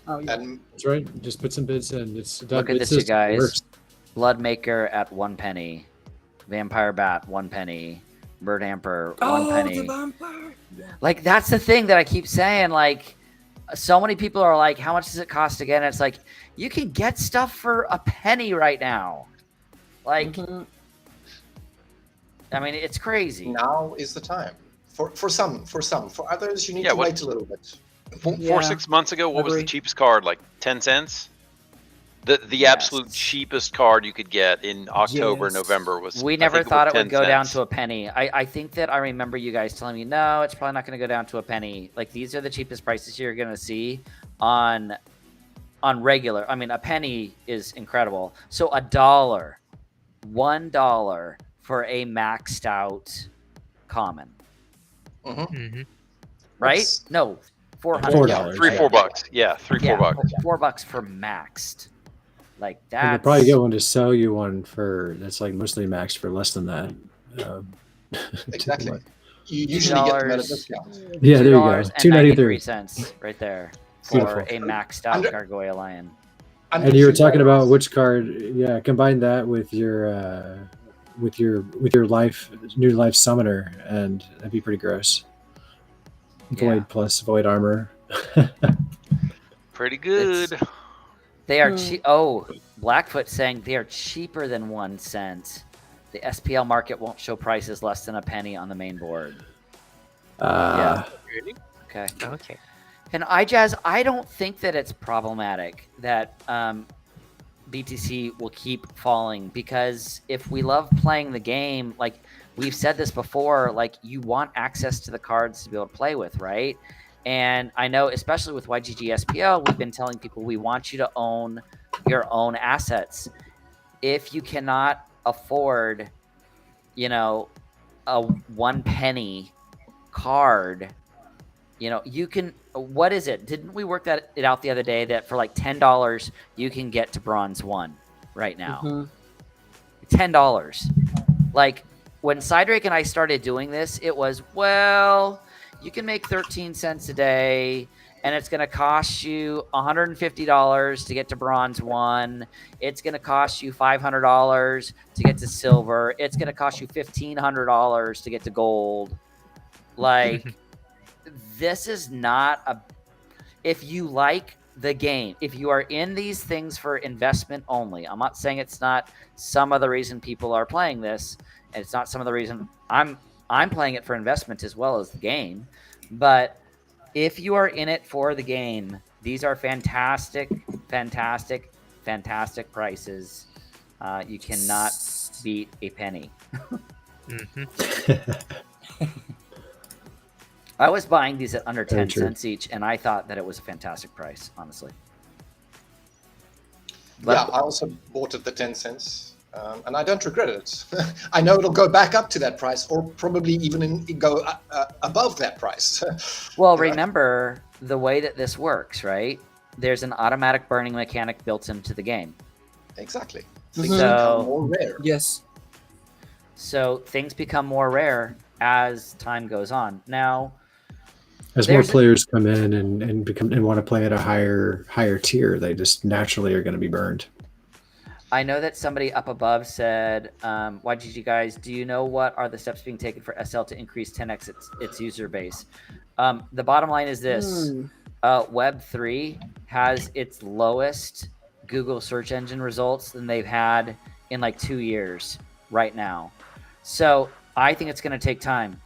Oh, yeah. And That's right. Just put some bids in. It's that Look at bid this, you system guys. works. Bloodmaker at 1 penny. Vampire Bat 1 penny. Bird Amper 1 Oh, penny. the vampire! Like, that's the thing that I keep saying. Like, so many people are like, how much does it cost again? And it's like, you can get stuff for a penny right now. Like, I mean, it's crazy. now is the time. For some. For others, you need to wait a little bit. 6 months ago, what was the Agree. cheapest card? Like 10 cents? The absolute cheapest card you could get in October, Yes. November was. We I never think thought was it would 10 go down cents. to a penny. I think that I remember you guys telling me, no, it's probably not going to go down to a penny. Like, these are the cheapest prices you're going to see on regular. I mean, a penny is incredible. So $1, $1 for a maxed out common, Mm-hmm. right? Oops. No, $400. $4. $3-4 bucks. Yeah, $3-4 bucks. $4 for maxed. Like You that. could probably get one to sell you one for that's like mostly maxed for less than that. Exactly. You usually get them at a $2. discount. Yeah, there you go. $2.93 right there for Beautiful. a maxed out Under- Gargoyle Lion. And you were talking about which card? Yeah, combine that with your life new life summoner, and that'd be pretty gross. Void Yeah. plus void armor. Pretty good. They are cheap. Oh, Blackfoot saying they are cheaper than 1 cent. The SPL market won't show prices less than a penny on the main board. Really? Okay. Okay. And I don't think that it's problematic that BTC will keep falling, because if we love playing the game, like we've said this before, like you want access to the cards to be able to play with, right? And I know, especially with YGG SPL, we've been telling people we want you to own your own assets. If you cannot afford, a 1 penny card, you can. What is it? Didn't we work it out the other day that for like $10 you can get to bronze 1 right now? $10. Like when Cydrake and I started doing this, it was, well, you can make 13 cents a day, and it's going to cost you $150 to get to bronze 1. It's going to cost you $500 to get to silver. It's going to cost you $1,500 to get to gold. Like, this is not if you like the game, if you are in these things for investment only, I'm not saying it's not some of the reason people are playing this, and it's not some of the reason I'm playing it for investment as well as the game. But if you are in it for the game, these are fantastic, fantastic, fantastic prices. You cannot beat a penny. I was buying these at under 10 cents each, and I thought that it was a fantastic price, honestly. But, yeah, I also bought it at 10 cents, and I don't regret it. I know it'll go back up to that price, or probably even go above that price. well, remember the way that this works, right? There's an automatic burning mechanic built into the game. Exactly. So- Things become more rare. Yes. So things become more rare as time goes on. Now, As more There's a- players come in and want to play at a higher tier, they just naturally are going to be burned. I know that somebody up above said, YGG guys, do you know what are the steps being taken for SL to increase 10x its user base? The bottom line is this. Web3 has its lowest Google search engine results than they've had in like 2 years right now. So I think it's going to take time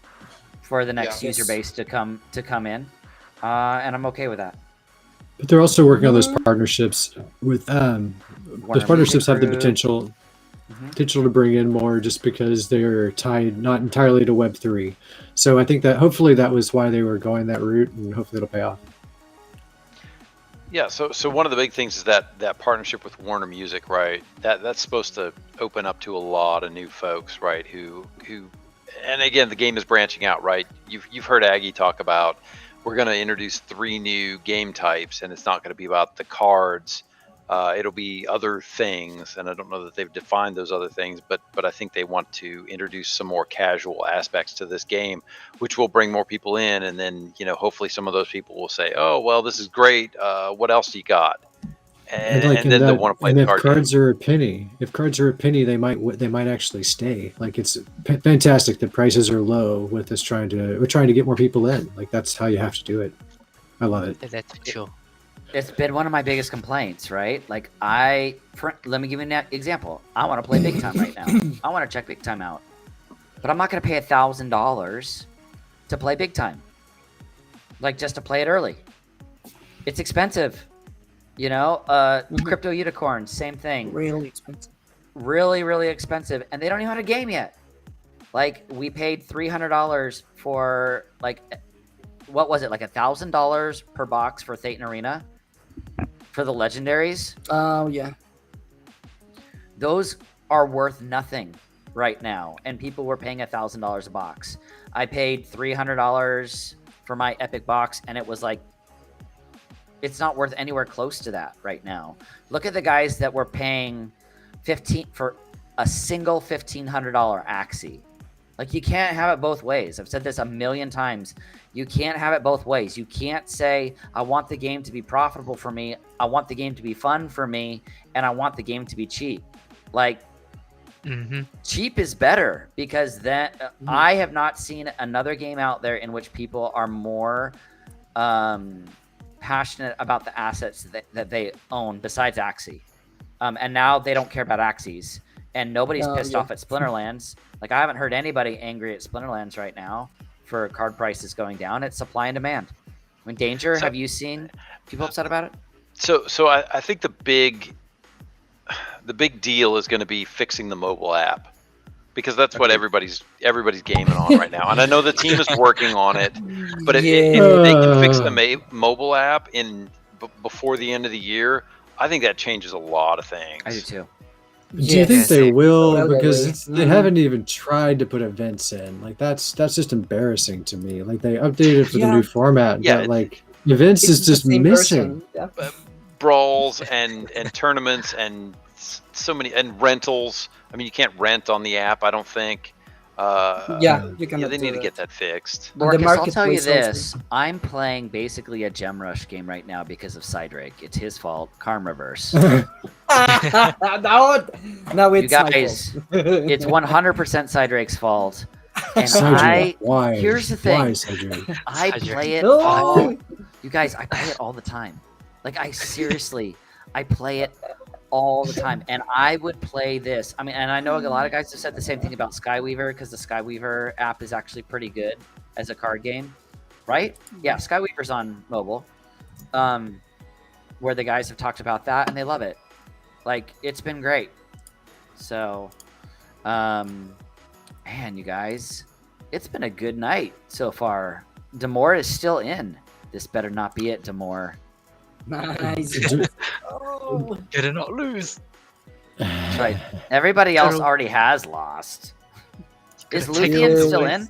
for the next user base to come in, and I'm okay with that. But they're also working on those partnerships with those partnerships have the Group. potential to bring in more, just because they're tied not entirely to Web3. So I think that hopefully that was why they were going that route, and hopefully it'll pay off. Yeah, so one of the big things is that partnership with Warner Music, right? That's supposed to open up to a lot of new folks, right? Who and again, the game is branching out, right? You've heard Aggie talk about we're going to introduce 3 new game types, and it's not going to be about the cards. It'll be other things, and I don't know that they've defined those other things, but I think they want to introduce some more casual aspects to this game, which will bring more people in, and then hopefully some of those people will say, "Oh, well, this is great. What else do you got?" And then they'll want to play and the if card cards game. are a penny, they might actually stay. Like it's fantastic that prices are low with us trying to get more people in. Like that's how you have to do it. I love it. That's true. It's been one of my biggest complaints, right? Like let me give you an example. I want to play Big Time right now. I want to check Big Time out, but I'm not going to pay $1,000 to play Big Time. Like just to play it early. It's expensive, Crypto Unicorn, same thing. Really expensive. Really, really expensive, and they don't even have a game yet. Like we paid $300 for what was it? Like $1,000 per box for Thetan Arena. For the legendaries, Oh yeah. those are worth nothing right now, and people were paying $1,000 a box. I paid $300 for my epic box, and it was like, it's not worth anywhere close to that right now. Look at the guys that were paying $15 for a single $1,500 Axie. Like, you can't have it both ways. I've said this a million times. You can't have it both ways. You can't say, I want the game to be profitable for me, I want the game to be fun for me, and I want the game to be cheap. Like, cheap is better, because then I have not seen another game out there in which people are more passionate about the assets that they own besides Axie. And now they don't care about Axies. And nobody's pissed off at Splinterlands. Like, I haven't heard anybody angry at Splinterlands right now for card prices going down. It's supply and demand. I mean, Danger, have you seen people upset about it? So I think the big deal is going to be fixing the mobile app, because that's what everybody's gaming on right now. And I know the team is working on it, but if they can fix the mobile app before the end of the year, I think that changes a lot of things. I do too. Do you think they will? Totally. Because they haven't even tried to put events in. Like that's just embarrassing to me. Like they updated for the new format, but like events is just missing. Yeah. Brawls and tournaments and so many, and rentals. I mean, you can't rent on the app, I don't think. You can. They need to get that fixed. Lorkus, I'll tell you this. I'm playing basically a Gem Rush game right now because of Cydrake. It's his fault. Karma reverse. No, it's You guys, it's 100% Cydrake's fault. And Why? Here's the thing. Why, Cydrake? I play it No. all. You guys, I play it all the time. Like, I play it all the time, and I would play this. I mean, and I know a lot of guys have said the same thing about Skyweaver, because the Skyweaver app is actually pretty good as a card game, right? Yeah, Skyweaver's on mobile, where the guys have talked about that, and they love it. Like, it's been great. So, man, you guys, it's been a good night so far. Damour is still in. This better not be it, Damour. Nice. Better not lose. That's right. Everybody else already has lost. Is Luthien still in?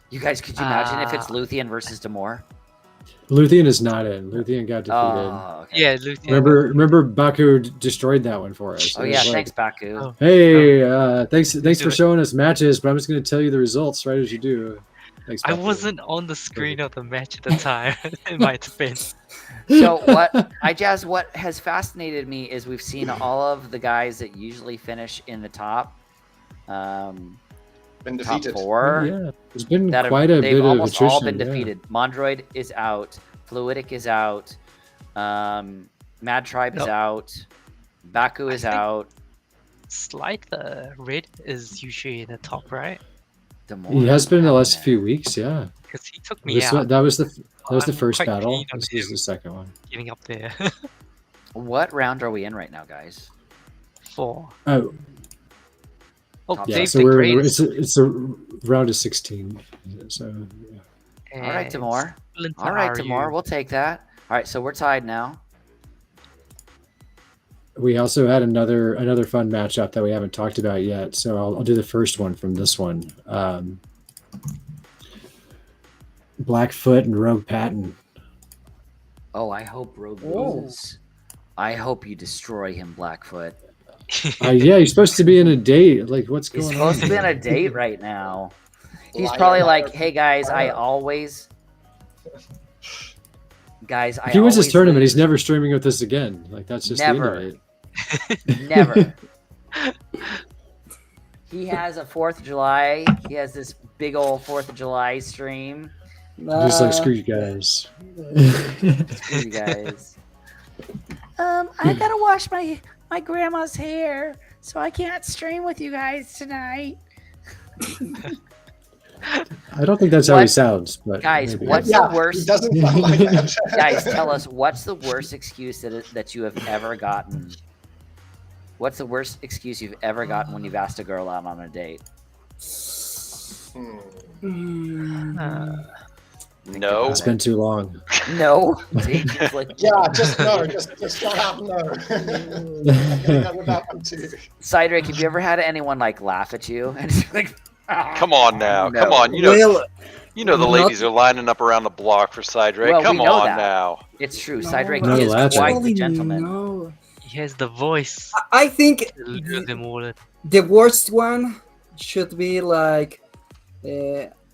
You guys, could you imagine if it's Luthien versus Damour? Luthien is not in. Luthien got defeated. Oh, okay. Yeah, Luthien. Remember Baku destroyed that one for us. Oh, It yeah, was like, thanks, Baku. Oh. Hey, thanks for showing us matches, but I'm just going to tell you the results right as you do. Thanks, I Baku. wasn't on the screen of the match at the time. It might have been. So what has fascinated me is we've seen all of the guys that usually finish in the top Been top defeated. 4. Yeah, there's been That quite a they've bit of almost attrition. all been yeah. defeated. Mondroid is out. Fluidic is out. Mad Tribe is Nope. out. Baku is think- out. Slide the red is usually in the top, right? Damour He has been in the down last there. few weeks. Yeah, Because he took me out. that was the I'm first quite battle. keen on This is him. the second one. Getting up there. What round are we in right now, guys? 4. Oh, Oh, Top yeah. Dave So the we're Great. it's a round of 16. So yeah. All right, and Damour. Splinter All right, RU. Damour. We'll take that. All right, so we're tied now. We also had another fun matchup that we haven't talked about yet. So I'll do the first one from this one. Blackfoot and Rogue Patton. Oh, I hope Rogue loses. I hope you destroy him, Blackfoot. Yeah, he's supposed to be in a date. Like, what's going on? He's supposed to be on a date right now. He's probably like, "Hey guys, If he wins this tournament, he's never streaming with us again. Like, that's just Never. the end of it. Never." He has a 4th of July. He has this big old 4th of July stream. Just like, screw you guys. Screw you guys. I gotta wash my grandma's hair, so I can't stream with you guys tonight. I don't think that's how he sounds, but Guys, maybe. what's Yeah, the worst? It doesn't sound like that. Guys, tell us, what's the worst excuse that you have ever gotten? What's the worst excuse you've ever gotten when you've asked a girl out on a date? No. It's been too long. No. Yeah, just no. Just shut up, no. I'm gonna go with that one too. Cydrake, have you ever had anyone like laugh at you and it's like, Come on now. No. Come on. Well, You know the ladies are lining up around the block for Cydrake. Well, we Come know on that. now. It's true. No, Cydrake no is laughing. quite the actually, gentleman. no. He has the voice. I think to lure them all. the worst one should be like,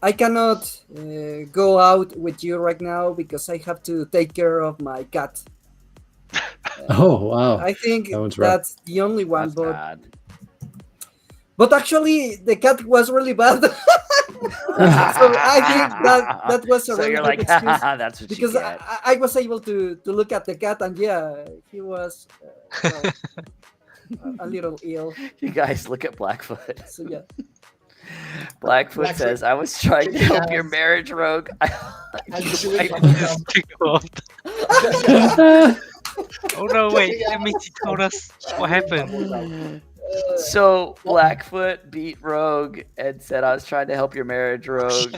I cannot go out with you right now because I have to take care of my cat. Oh, wow. I think That one's rough. that's the only one, That's bad. but actually the cat was really bad. So I think that was a So really you're good like, excuse. that's what Because you get. I was able to look at the cat, and yeah, he was a little ill. You guys look at Blackfoot. So yeah. Blackfoot Blackfoot, says, "I was trying to kick help your ass. marriage, Rogue." And chewing I- bubblegum. Kick off. Oh no, wait. That means he told us what happened. So Blackfoot beat Rogue and said, "I was trying to help your marriage, Rogue."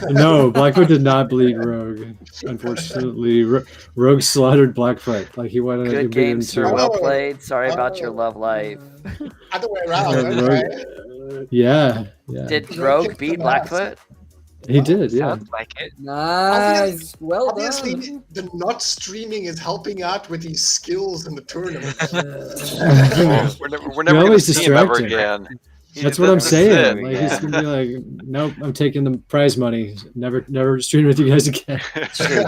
No, Blackfoot did not bleed Rogue. Unfortunately, Rogue slaughtered Blackfoot. Like, he wanted to Good beat him game, sir. too. Well played. Sorry about your love life. Other way around. Yeah, Okay. Yeah. Did Rogue Rogue kicked beat some ass. Blackfoot? He did, yeah. Sounds like it. Nice. Well Obviously, done. the not streaming is helping out with these skills in the tournament. We're never You're going to always see him ever distracting. again. That's what I'm That's saying. it. Like, he's gonna be like, "Nope, I'm taking the prize money. Never stream with you guys again." It's true.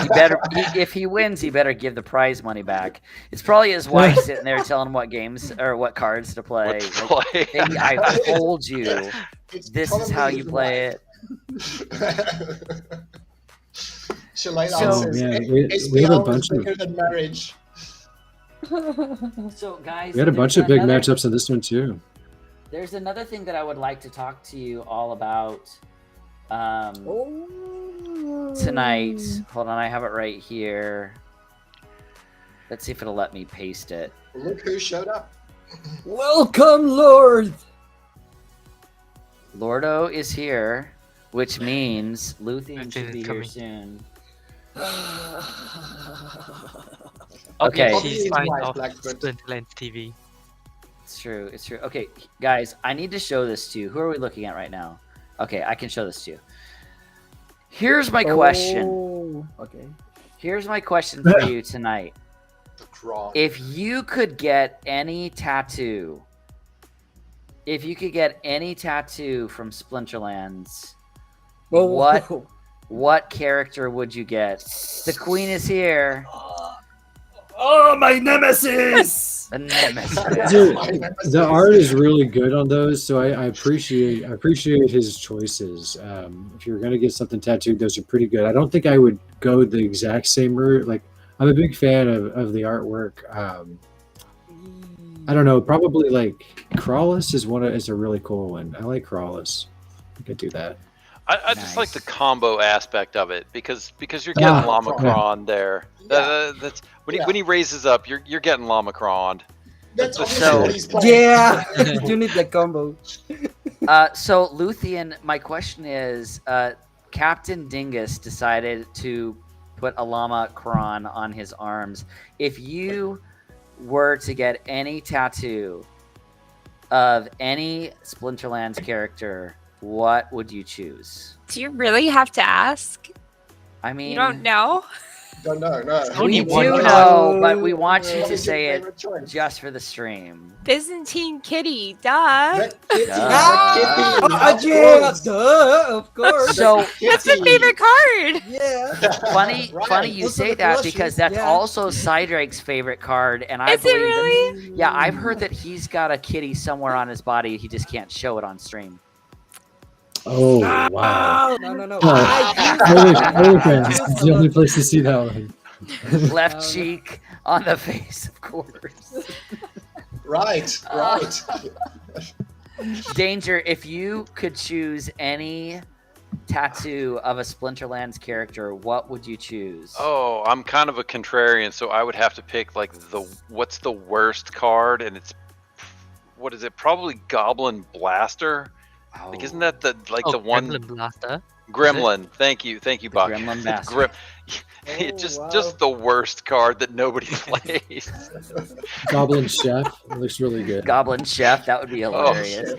If he wins, he better give the prize money back. It's probably his wife sitting there telling him what games or what cards to play. What to Like, play. "Baby, I told you. It's This is how probably you his play it." Shalane So- says, Yeah, "HBO we had a is bunch of bigger than marriage." So, guys, we had a there's bunch of big another- matchups in this one too. There's another thing that I would like to talk to you all about tonight. Hold on, I have it right here. Let's see if it'll let me paste it. Look who showed up. Welcome, Lord. Lordo is here, which means Luthien Luthien should is be here coming. soon. Okay, Okay. she's Obviously, signed wise off Blackfoot. Splinterlands TV. It's true. It's true. Okay, guys, I need to show this to you. Who are we looking at right now? Okay, I can show this to you. Here's my question. Oh, okay. Here's my question for you tonight. The draw. If you could get any tattoo, from Splinterlands, Well, what character would you get? The queen is here. Oh, my nemesis! The nemesis. Dude, the art is really good on those, so I appreciate his choices. If you're gonna get something tattooed, those are pretty good. I don't think I would go the exact same route. Like, I'm a big fan of the artwork. I don't know, probably like Crawlus is a really cool one. I like Crawlus. I could do that. I just like the Nice. combo aspect of it because you're getting Ah, Lamacron there. That's when he raises up, you're getting Lamacron. That's So- obviously what he's playing. Yeah, you need the combo. So Luthien, my question is, Captain Dingus decided to put a llama Kron on his arms. If you were to get any tattoo of any Splinterlands character, what would you choose? Do you really have to ask? I mean, You don't know? Don't know, no. Only we one do card. know, but we want you What to is your say it favorite choice? just for the stream. Byzantine Kitty, duh. The kitty, Ah. the kitty, Oh, of yeah, course. duh, of course. So That's my Kitty. favorite card. yeah. funny, Right. funny you Those are say the that blushes, because that's yeah. also Cydrake's favorite card, and I Is it believe that- really? yeah, I've heard that he's got a kitty somewhere on his body. He just can't show it on stream. Oh wow! No. Oh, OnlyFans is the only place to see that one. Left no. cheek on the face, of course. Right. Danger, if you could choose any tattoo of a Splinterlands character, what would you choose? Oh, I'm kind of a contrarian, so I would have to pick like what's the worst card, and it's what is it? Probably Goblin Blaster. Like, isn't that the Oh, the one Gremlin Blaster. Gremlin? Thank you, Bach. Gremlin Bastard. Grim. Oh, It's wow. just the worst card that nobody plays. Goblin Chef. It looks really good. Goblin Chef, that would be Oh, hilarious.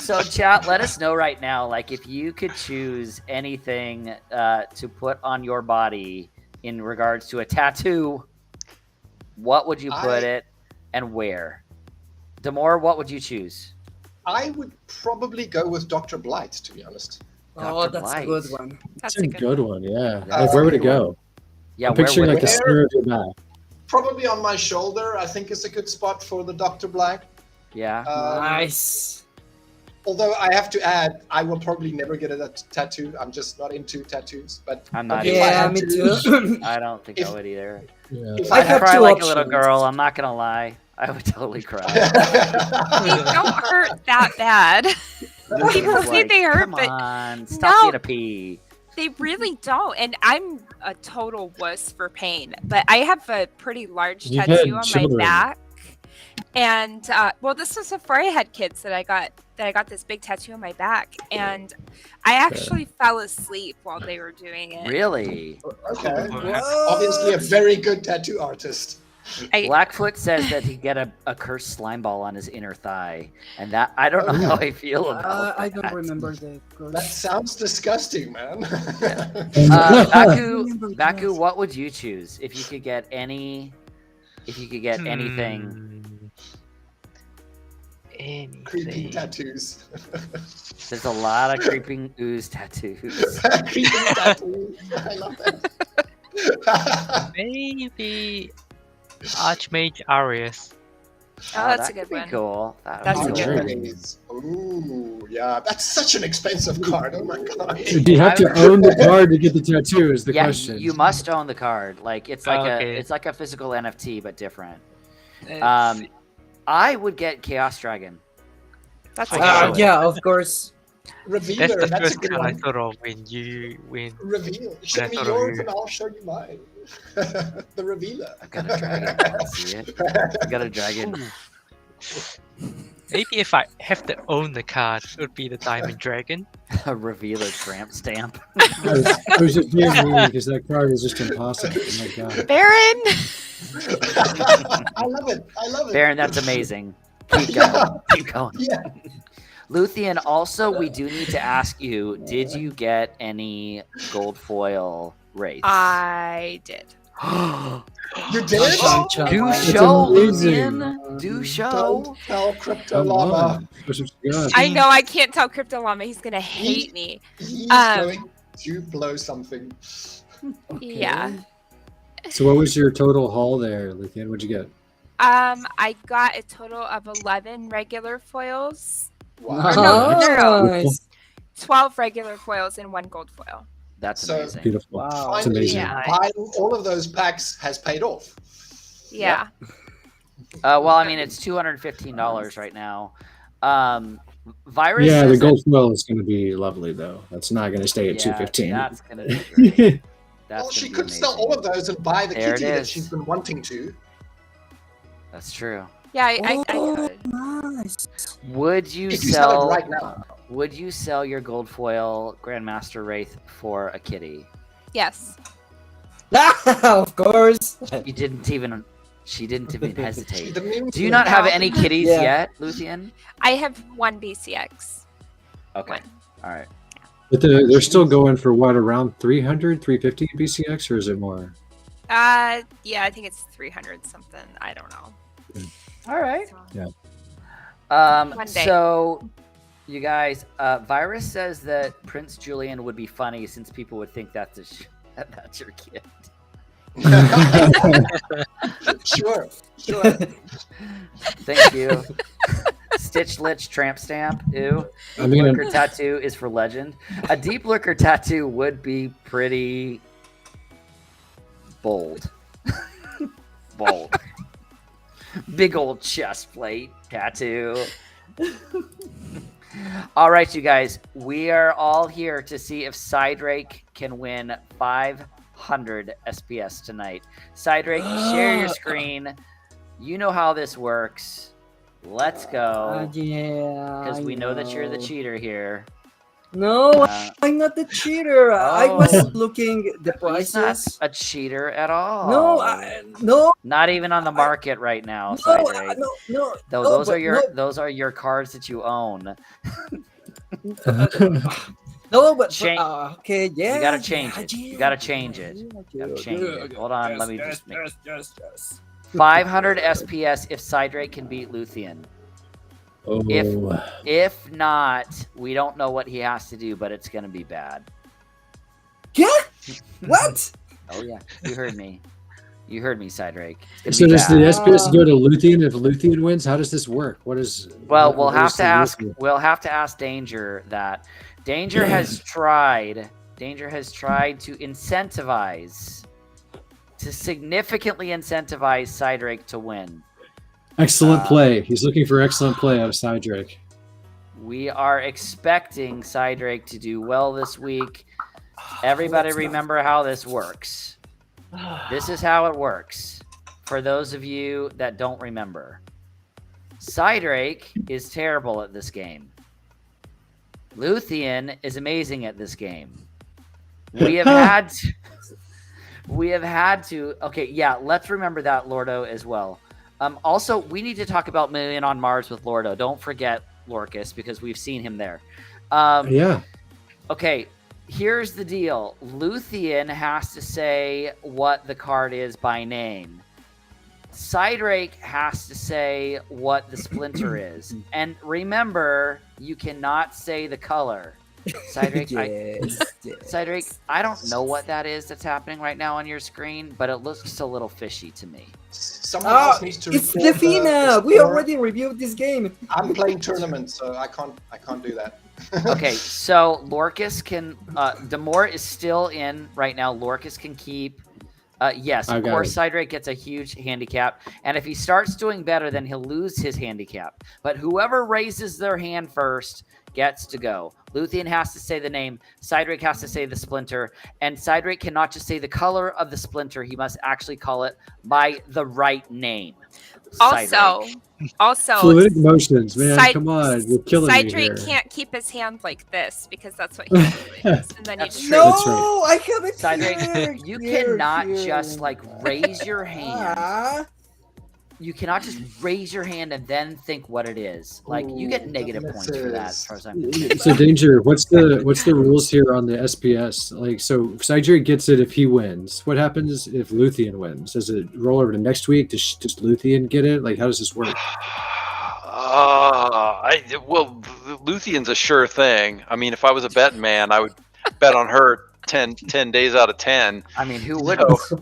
So, chat, let us know right now, like, if you could choose anything to put on your body in regards to a tattoo, what would you put it and where? Damour, what would you choose? I would probably go with Dr. Blight, to be honest. Oh, Dr. that's a Blight. good one. That's It's a good one, yeah. That's Like, where would it go? Yeah, I'm picturing where like would the it? center of your back. Probably on my shoulder, I think is a good spot for the Dr. Blight. Yeah. Nice. Although I have to add, I will probably never get a tattoo. I'm just not into tattoos. But I'm not if either. I Yeah, had me to- too. I don't think If- I would either. Yeah. If I I'd have cry two like a little options. girl. I'm not gonna lie. I would totally cry. They don't hurt that bad. People It's say like, they hurt, come but on, stop no. being a pee. they really don't. And I'm a total wuss for pain, but I have a pretty large You've tattoo had on my children. back. And well, this was before I had kids that I got this big tattoo on my back, and I actually fell asleep while they were doing it. Really? Okay. Whoa. Obviously, a very good tattoo artist. Blackfoot says that he'd get a cursed slime ball on his inner thigh, and that I don't know how I feel about I that. don't remember the That sounds disgusting, man. Baku, what would you choose if you could get any? If you could get anything, Creepy Anything. tattoos. there's a lot of creeping ooze tattoos. Creepy tattoos. I love that. Maybe Archmage Arius. Oh, that's that a good could be one. Cool. That would That's be a cool. good one. Ooh, yeah, that's such an expensive card. Oh my god. Do you have to own the card to get the tattoo? Is the Yeah, question. you must own the card. Like it's like Okay. it's like a physical NFT but different. Let's see. I would get Chaos Dragon. That's Oh, a yeah. good one. Yeah, of course. Revealer, That's the that's a first good card I one. thought of when you win. Reveal. Show I me thought of yours you. and I'll show you mine. The revealer. I got a dragon. I can see it. I got a dragon. Maybe if I have to own the card, it would be the Diamond Dragon. A revealer tramp stamp. I was just being mean because that card is just impossible. Oh my god. Baron. I love it. I love it. Baron, that's amazing. Keep going. Keep going. Yeah. Luthien, also, we do need to ask you, did you get any gold foil wraiths? I did. You did? Chunk, chunk. Do It's show, amazing. Luthien. Do show. Don't tell Crypto Come Llama. on. Push what you got. I know I can't tell Crypto Llama. He's gonna hate me. He's Um, going to blow something. Yeah. So what was your total haul there, Luthien? What'd you get? I got a total of 11 regular foils, Wow. no. Nice. 12 regular foils, and 1 gold foil. That's So- amazing. Beautiful. Wow. It's Finally, amazing. Yeah. buying all of those packs has paid off. Yeah. Well, I mean, it's $215 right now. Virus Yeah, says the that- gold foil is going to be lovely though. That's not going to stay at Yeah, 215. That's gonna be great. That's Well, she gonna be could sell amazing. all of those and buy the There it kitty that is. she's been wanting to. That's true. Yeah, I Oh, could. nice. Would you If you sell sell? it right now. Would you sell your gold foil Grandmaster Wraith for a kitty? Yes. Of course. You didn't even. She didn't even hesitate. The meme- Do you not have No. any kitties Yeah. yet, Luthien? I have one BCX. Okay. All right. But they're still going for what, around 300, 350 BCX, or is it more? Yeah, I think it's 300 something. I don't know. All right. Yeah. One day. So, you guys, Virus says that Prince Julian would be funny since people would think that's that's your kid. Sure. Thank you. Stitch Lich Tramp Stamp. Ew. I Deep mean, Lurker Tattoo is for legend. A Deep Lurker Tattoo would be pretty bold. Bold. Big old chest plate tattoo. All right, you guys. We are all here to see if Cydrake can win 500 SPS tonight. Cydrake, share your screen. You know how this works. Let's go. Yeah. Because we I know that you're the cheater here. No, I'm not the cheater. I was Oh. looking the He's not prices. a cheater at all. No, no, Not even on the market right now, no, Cydrake. no. Those no, are your no, those are your cards that you own. no, but Change- okay, yeah. You gotta change it. yeah, You gotta change it. yeah, You gotta yeah, change yeah, it. yeah, Hold on, yes, let me yes, just make yes. 500 SPS if Cydrake can beat Luthien. oh, If not, we don't know what he has to do, but it's gonna be bad. Yeah. What? Oh yeah, you heard me. You heard me, Cydrake. It's so gonna be does the bad. SPS go to Luthien if Luthien wins? How does this work? What is? Well, what- we'll what have is to the ask. Luthien? We'll have to ask Danger that. Danger has tried. Danger has tried to incentivize, to significantly incentivize Cydrake to win. Excellent play. He's looking for excellent play out of Cydrake. We are expecting Cydrake to do well this week. Everybody remember how this works. This is how it works. For those of you that don't remember. Cydrake is terrible at this game. Luthien is amazing at this game. We have had to okay, yeah, let's remember that, Lordo, as well. Also, we need to talk about Million on Mars with Lordo. Don't forget Lorkus, because we've seen him there. Yeah. Okay, here's the deal. Luthien has to say what the card is by name. Cydrake has to say what the splinter is. And remember, you cannot say the color. Cydrake, yes, Cydrake, I don't know what that is that's happening right now on your screen, but it looks a little fishy to me. Someone else needs to it's record the Defina. We score. already reviewed this game. I'm playing tournaments, so I can't do that. Okay, so Lorkus can Damour is still in right now. Lorkus can keep yes, I of got course it. Cydrake gets a huge handicap, and if he starts doing better, then he'll lose his handicap. But whoever raises their hand first gets to go. Luthien has to say the name, Cydrake has to say the splinter, and Cydrake cannot just say the color of the splinter, he must actually call it by the right name. Cydrake. Also, Fluid motions, man. Cyd- Come on, you're killing me here. Cydrake can't keep his hand like this because that's what he does. And then That's you true. just No, That's I have it Cydrake, you cannot just like raise your hand. Ah, You cannot just raise your hand and then think what it is. Like you get negative this points for that, is- as far as I'm concerned. So Danger, what's the rules here on the SPS? Like, so Cydrake gets it if he wins. What happens if Luthien wins? Does it roll over to next week? Does Luthien get it? Like, how does this work? Well, Luthien's a sure thing. I mean, if I was a betting man, I would bet on her 10 days out of 10. I mean, who wouldn't? So,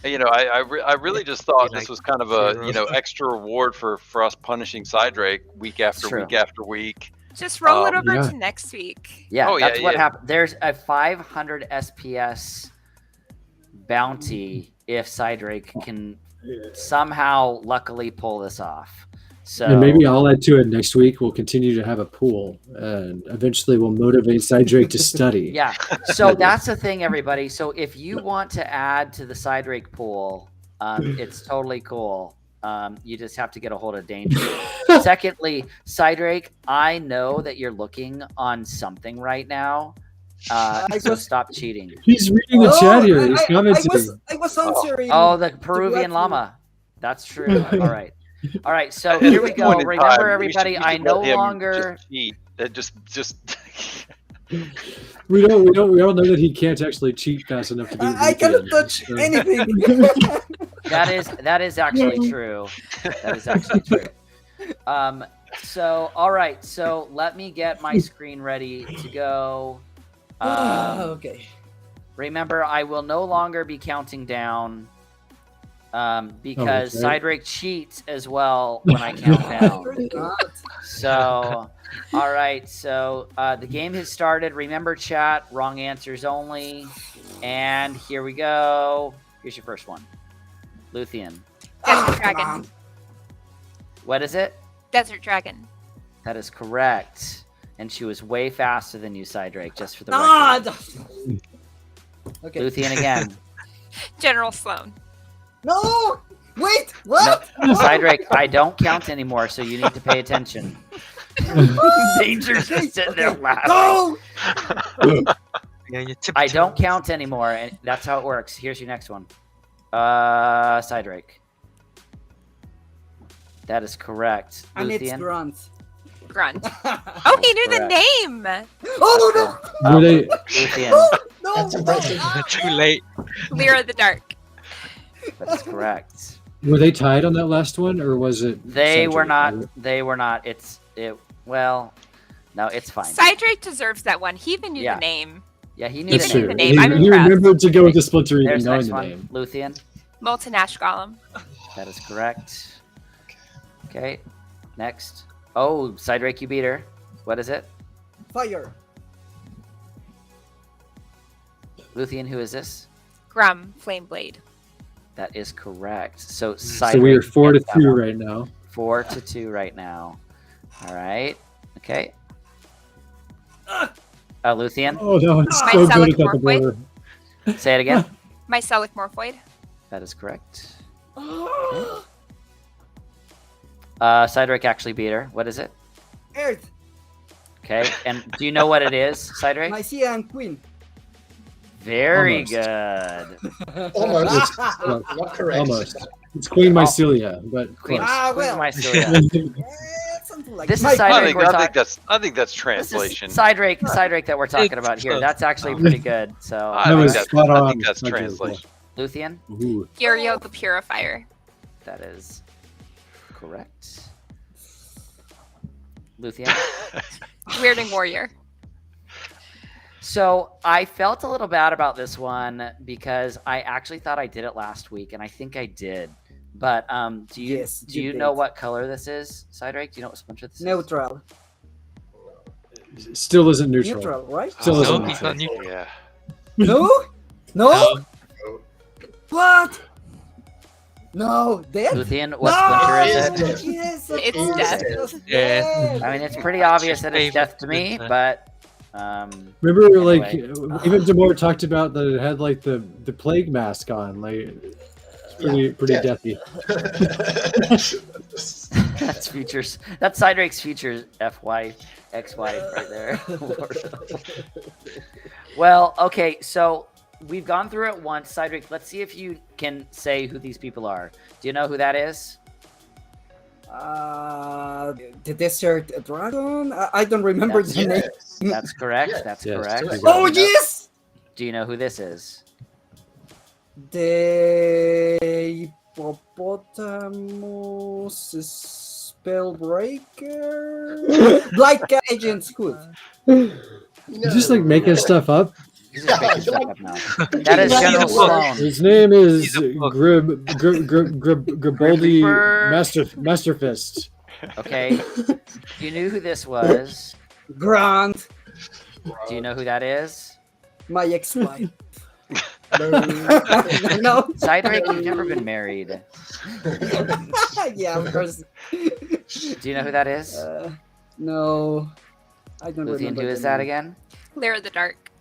you know, I really just thought Like this was kind of a zero. extra reward for us punishing Cydrake week after True. week after week. just roll it over Yeah. to next week. Yeah, Oh, yeah, that's what yeah. happened. There's a 500 SPS bounty if Cydrake can somehow luckily pull this off. So And maybe I'll add to it next week. We'll continue to have a pool, and eventually we'll motivate Cydrake to study. yeah. So that's the thing, everybody. So if you want to add to the Cydrake pool, it's totally cool. You just have to get a hold of Danger. Secondly, Cydrake, I know that you're looking on something right now. So stop cheating. He's reading the chat here. He's commenting. I was answering. Oh, the Peruvian llama. That's true. All right. All right. So here we go. Remember, everybody, I no longer. Just. We all know that he can't actually cheat fast enough to be. I cannot touch anything. That is actually true. That is actually true. So all right. So let me get my screen ready to go. Okay. Remember, I will no longer be counting down. Because Cydrake cheats as well when I count down. So, all right. So the game has started. Remember, chat, wrong answers only. And here we go. Here's your first one. Luthien. Desert Dragon. What is it? Desert Dragon. That is correct. And she was way faster than you, Cydrake, just for the record. Okay. Luthien again. General Sloan. No! Wait! What? No, Cydrake, I don't count anymore, so you need to pay attention. Danger's just sitting there laughing. No! I don't count anymore, and that's how it works. Here's your next one. Cydrake. That is correct. And it's Luthien? Grunt. Grunt. Oh, he knew the name. Oh Were they? Luthien. no! That's impressive. Too late. Lear of the Dark. That's correct. Were they tied on that last one, or was it? They were Cydrake? not. They were not. Well, no, it's fine. Cydrake deserves that one. He even knew Yeah. the name. Yeah, he knew That's Even the the name. name, I'm He impressed. remembered to go with the Splinter even There's the knowing next the one. name. Luthien. Molten Ash Golem. That is correct. Okay. Next. Oh, Cydrake, you beat her. What is it? Fire. Luthien, who is this? Grum. Flame Blade. That is correct. So So we are Cydrake 4 to gets that 2 one. right now. 4 to 2 right now. All right. Okay. Luthien, Oh, that one's My so Selic good at the Morphoid. border. say it again. Mycelic Morphoid. That is correct. Cydrake actually beat her. What is it? Earth. Okay. And do you know what it is, Cydrake? Mycia and Queen. Very Almost. good. Almost. Well, Not correct. Almost. It's Queen Mycelia, but Queen, close. Queen well. Mycelia. Something like This that. is Cydrake we're I talking. think that's This is translation. Cydrake that we're talking It's about here. close. That's actually pretty good. So, I That think was that's- spot I on. think that's Not translation. Luthien, Ooh. Furio the Purifier. that is correct. Luthien. Weirding Warrior. So I felt a little bad about this one because I actually thought I did it last week, and I think I did. But do you Yes, do you you know did. what color this is, Cydrake? Do you know what splinter this is? Neutral. Still isn't neutral. Neutral, right? Still No, isn't he's not neutral. new. Yeah. No? No? No. What? No, death? Luthien, what No! splinter is It's it? death. Yes, It's of course, death. it's Yeah. death. I mean, it's pretty obvious that it's favorite death to me, splinter. but Remember, Anyway. like even Damour talked about that it had like the plague mask on, like it's pretty Yeah. deathy. that's futures. That's Cydrake's future ex-wife right there. Well, okay, so we've gone through it once. Cydrake, let's see if you can say who these people are. Do you know who that is? The Desert Dragon? I don't remember Yes, the name. Yes. That's correct. Yes. That's Yes, correct. correct. Oh, yes! Do you know who this is? The Hippopotamus Spellbreaker? Black Agent Scoot. You're just like making stuff up. He's just making stuff up now. That is General Sloan. His name is He's a book. Gribaldi Reaper. Master Fist. Okay. You knew who this was. Grant. Do you know who that is? My ex-wife. No. No? Cydrake, you've never been married. Yeah, of course. Do you know who that is? No. I don't Luthien, remember. who is the that name. again? Lear of the Dark.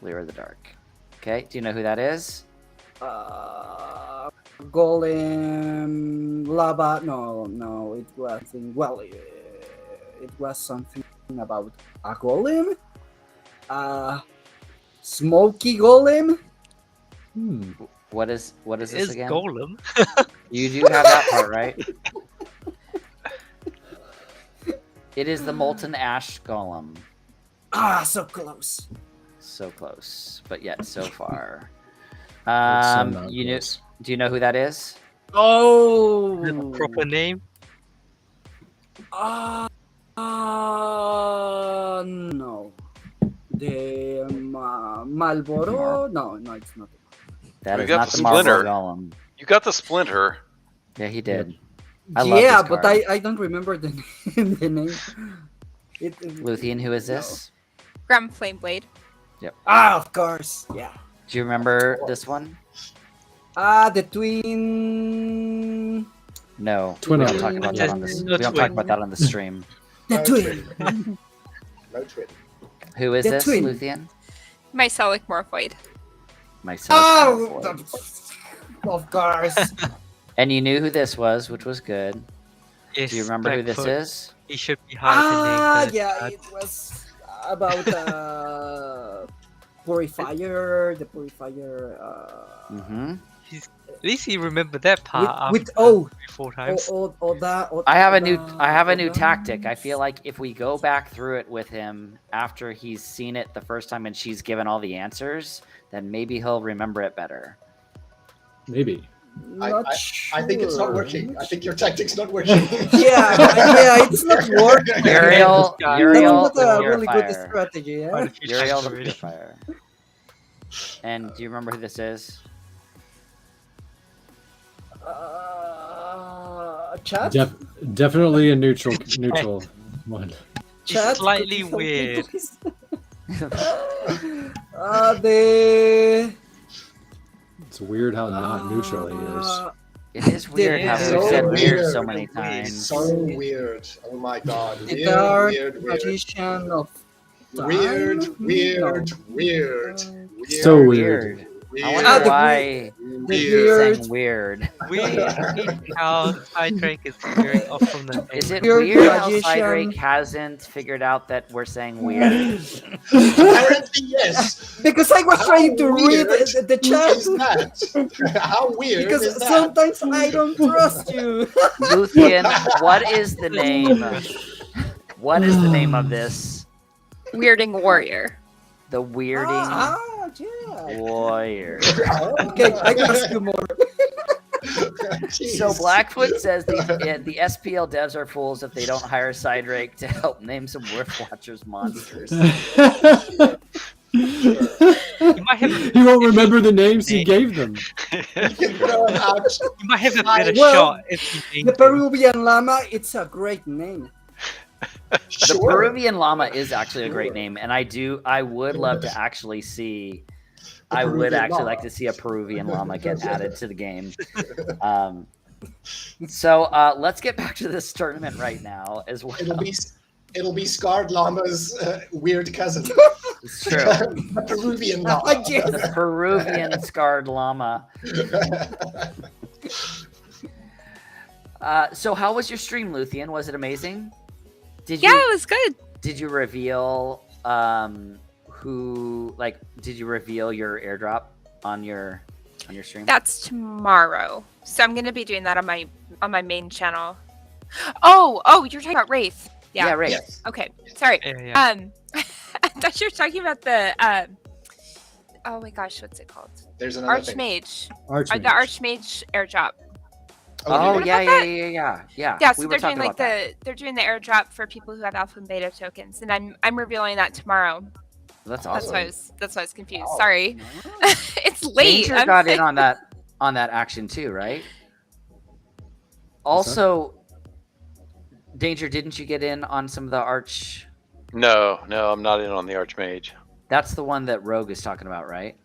Lear of the Dark. Okay. Do you know who that is? Golem lava. No, it wasn't. Well, it was something about a golem. Smoky Golem. What is this Is again? Golem. You do have that part, right? It is the Molten Ash Golem. Ah, so close. So close, but yet so far. So not You know? close. Do you know who that is? Oh. The proper name. No. The Malboro? No, it's not. That We is got not the the Marble Splinter. Golem. You got the Splinter. Yeah, he did. I love Yeah, this but card. I don't remember the name. The name. Luthien, who is this? Grim Flame Blade. Of course. Yeah. Do you remember this one? The twin. No, Twin we don't Otter. talk about that on this. No We don't talk twin. about that on the stream. The No twin. No twin. Who is The this, twin. Luthien? Mycelic Morphoid. Myself. Oh, of course. And you knew who this was, which was good. Yes, Do you remember who this Blackfoot. is? He should be hard to name. Yeah, it was about Purifier. The Purifier. Mm-hmm. At least he remembered that part. with after 3-4 times. I have a new tactic. I feel like if we go back through it with him after he's seen it the first time and she's given all the answers, then maybe he'll remember it better. Maybe. I think it's not working. I think your tactic's not working. Yeah, it's not working. Uriel, That's Uriel, That's the not a really good Purifier. strategy. Yeah. Quite a few times Uriel, the already. Purifier. And do you remember who this is? Chat. Definitely a neutral one. He's Chat, slightly could you help me, weird. please? The. It's weird how not neutral he is. It is weird how Yeah. we've So said weird weird. so many It's times. so weird. Oh my god. The Weird, Dark weird, weird. Magician of Time? Weird, No. weird, weird. So weird. I wonder Ah, the why The you're weird. saying weird. Weird how Cydrake is veering off from the Is it Weird weird how magician. Cydrake hasn't figured out that we're saying weird? Apparently, yes. Because I was How trying to read weird the chat. is that? How weird Because is that? sometimes I don't trust you. Luthien, what is the name? What is the name of this? Weirding Warrior. The Weirding Yeah. Warrior. Okay, I can ask you more. So Blackfoot says the SPL devs are fools if they don't hire Cydrake to help name some Wolf Watchers monsters. You might have He won't remember the names he gave them. You can throw it out. you might have a better Well, shot if you The named him. Peruvian llama, it's a great name. The Sure. Peruvian llama is actually a great name, and I would love to actually see. The I would Peruvian actually llama. like to see a Peruvian llama get added to the game. So let's get back to this tournament right now as well. It'll be Scarred Llama's weird cousin. It's true. The Peruvian llama. The Peruvian scarred llama. So how was your stream, Luthien? Was it amazing? Did Yeah, you it was good. did you reveal did you reveal your airdrop on your stream? That's tomorrow. So I'm gonna be doing that on my main channel. Oh, you're talking about Wraith. Yeah. right. Yes. Okay. Sorry. Yeah. I thought you were talking about the oh my gosh, what's it called? There's another thing. Archmage. Archmage. The Archmage airdrop. Oh you yeah, heard yeah, about yeah. Yeah, so we were they're talking doing about that. they're doing the airdrop for people who have alpha and beta tokens, and I'm revealing that tomorrow. That's That's awesome. why I was confused. Oh. Sorry. It's late. Danger I'm got like- in on that action too, right? Also, Danger, didn't you get in on some of the arch? No, I'm not in on the Archmage. That's the one that Rogue is talking about, right?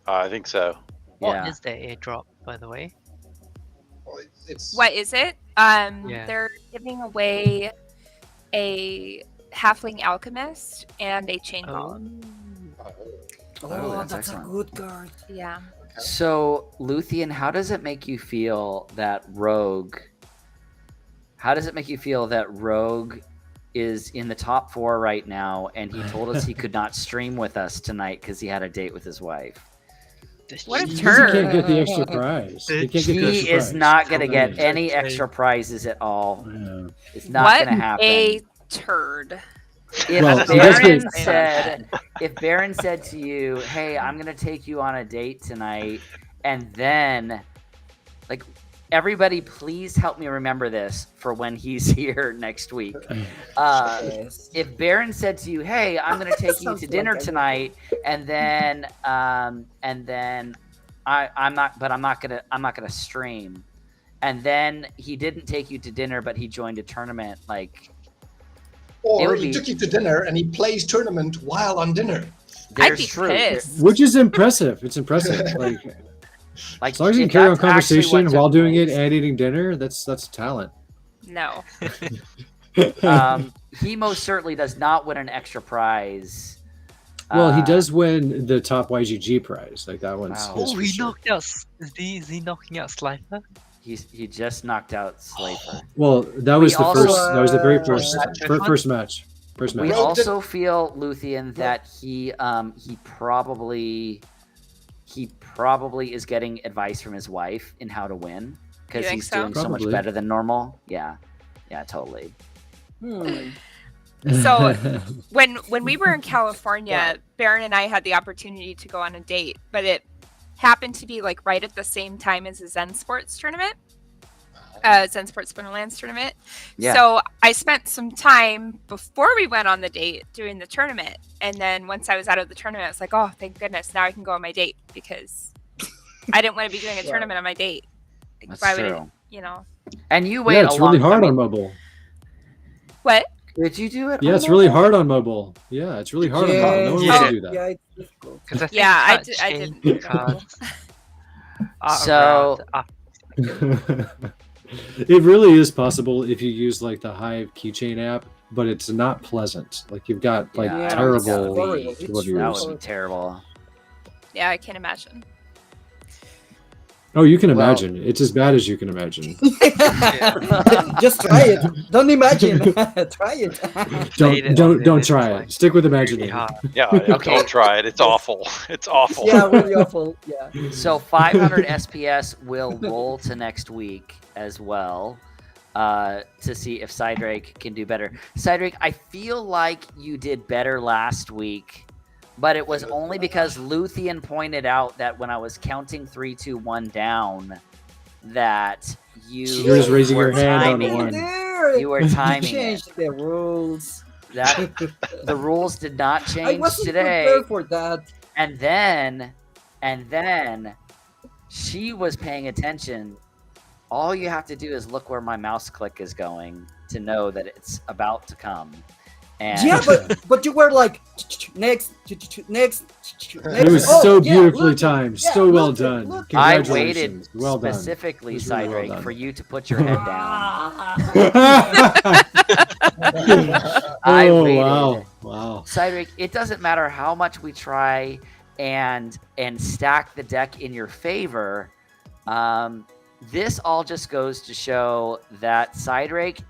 I think so. What Yeah. is the airdrop, by the way? Well, it's What is it? Yeah. They're giving away a halfling alchemist and a chain bomb. Oh, that's that's a excellent. good card. Yeah. So, Luthien, how does it make you feel that Rogue? How does it make you feel that Rogue is in the top 4 right now, and he told us he could not stream with us tonight because he had a date with his wife. What a He turd. can't get the extra prize. He can't get the He extra is prize. not going to get Yeah. any extra prizes at all. Yeah. It's not What going to happen. a turd. If Well, he does Baron get- said, if Baron said to you, "Hey, I'm gonna take you on a date tonight," and then, like, everybody, please help me remember this for when he's here next week. Yes. If Baron said to you, "Hey, I'm gonna take you Sounds to like dinner I would. tonight," and then I'm not gonna stream, and then he didn't take you to dinner, but he joined a tournament, like. It Or would he be- took you to dinner and he plays tournament while on dinner. I'd be True. pissed. Which is impressive. It's impressive. Like, Like, as long as you if can carry on that's actually conversation what while took doing it place. and eating dinner, that's talent. No. He most certainly does not win an extra prize. Well, he does win the top YGG prize. Like that one's Wow. his Oh, for he sure. knocked out. Is he knocking out Slifer? He just knocked out Slafer. Well, that was the also- first. That was the very first Match. first match. First match. We Bro, also feel, Luthien, that he probably is getting advice from his wife in how to win because You think he's so? doing so much Probably. better than normal. Yeah, totally. So when we were in California, Baron and I had the opportunity to go on a date, but it happened to be like right at the same time as a Zen Sports tournament, Zen Sports Splinterlands tournament. Yeah. So I spent some time before we went on the date doing the tournament, and then once I was out of the tournament, I was like, oh, thank goodness, now I can go on my date because I didn't want to be doing a tournament on my date. Like, That's why would it, true. you know? And you wait Yeah, it's a long really hard time. on mobile. What? Did you do it? Yeah, on it's really mobile? hard on mobile. Yeah, it's really hard on mobile. No one Yeah. wants to do Yeah, that. it's difficult. Because I think Yeah, I you did- can't I change didn't the know. cards are So- around after It really is possible if you use like the Hive keychain app, but it's not pleasant. Like you've got like Yeah, terrible it's horrible. It's deliveries. That really would be terrible. Yeah, I can't imagine. Oh, you can Well- imagine. It's as bad as you can imagine. Just try it. Don't imagine. Try it. Played it on Don't vivid, try it's, like, it. Stick with really imagining. hard. Yeah, Okay. don't try it. It's awful. It's awful. Yeah, really awful. Yeah. So 500 SPS will roll to next week as well to see if Cydrake can do better. Cydrake, I feel like you did better last week, but it was only because Luthien pointed out that when I was counting 3, 2, 1 down, that You're just raising were your hand on timing one. it. There. You were timing it. Changed the rules. That the rules did not I change wasn't today. prepared for that. And then she was paying attention. All you have to do is look where my mouse click is going to know that it's about to come. And Yeah, but you were like next, next. It was Oh, so yeah, beautifully look, timed. yeah, So well look, done. look. I Congratulations. waited Well done. specifically, It was really well Cydrake, done. for you to put your head down. I Oh, waited. wow. Wow. Cydrake, it doesn't matter how much we try and stack the deck in your favor. This all just goes to show that Cydrake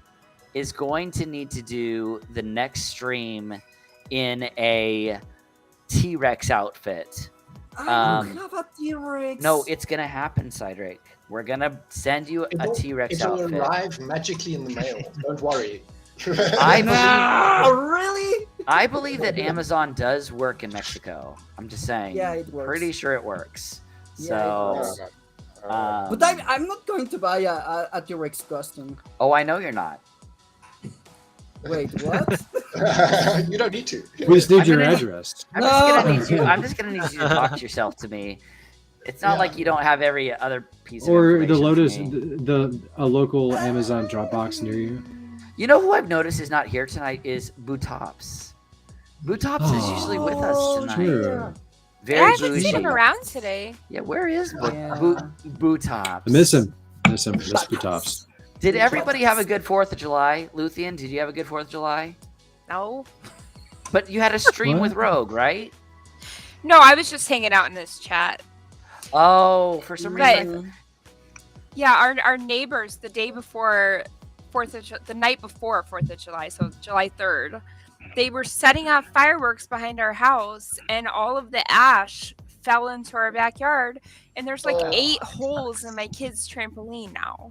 is going to need to do the next stream in a T-Rex outfit. I Um, don't have a T-Rex. No, it's gonna happen, Cydrake. We're gonna send you a T-Rex It'll outfit. arrive magically in the mail. Don't worry. I believe that Amazon does work in Mexico. I'm just saying. Yeah, it works. Pretty sure it works. Yeah, So, it works. um, But I'm not going to buy a T-Rex custom. oh, I know you're not. Wait, what? You don't need to. We just need I'm your gonna- address. I'm just gonna need you to talk to yourself to me. It's not Yeah. like you don't have every other piece of Or the information Lotus, for me. a local Amazon Dropbox near you. You know who I've noticed is not here tonight is Bootops. Bootops is usually with us Oh, tonight. Sure. I Very haven't seen him bougie. around today. Yeah, where is Yeah. Bootops? I miss him. Miss him. Miss Tops. Did everybody have a good 4th of July? Luthien, did you have a good 4th of July? No. But you had a stream What? with Rogue, right? No, I was just hanging out in this chat. Oh, for some reason. Yeah, our neighbors the day before the night before 4th of July, so July 3rd, they were setting off fireworks behind our house, and all of the ash fell into our backyard, and there's like 8 holes in my kid's trampoline now.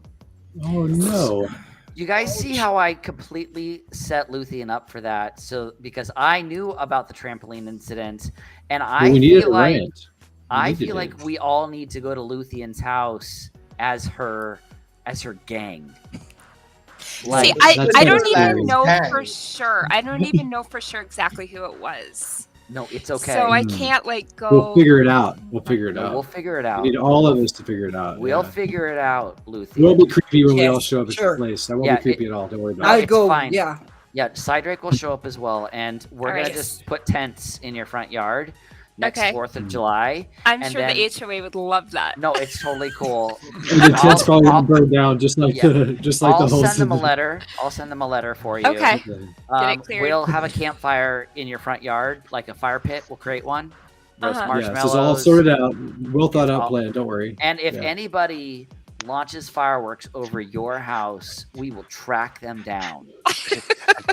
Oh no! You guys see how I completely set Luthien up for that? So because I knew about the trampoline incident, and We needed a feel like rant. I needed feel it. like we all need to go to Luthien's house as her gang. See, That's I don't so even know scary. for sure. I don't even know for sure exactly who it was. No, it's okay. So I Mm. can't like go. We'll figure it out. We'll figure it No, out. we'll figure it We out. need all of us to figure it out. We'll yeah. figure it out, Luthien. It won't be creepy when we Yes, all show up at sure. the place. That won't Yeah, be creepy at all. Don't worry about I'll it's go. fine. Yeah. Yeah, Cydrake will show up as well, and we're All gonna right. just put tents in your front yard next Okay. 4th of July. I'm and sure then- the HOA would love that. No, it's totally cool. it. And the tent's probably I'll- gonna burn down just like Yeah. the I'll whole send them a city. letter. I'll send them a letter for you. Okay. Okay. Get it cleared. We'll have a campfire in your front yard, like a fire pit. We'll create one. Roast Uh-huh. Yeah, marshmallows. this is all sorted out. Well thought It's all- out plan. Don't worry. And if Yeah. anybody launches fireworks over your house, we will track them down.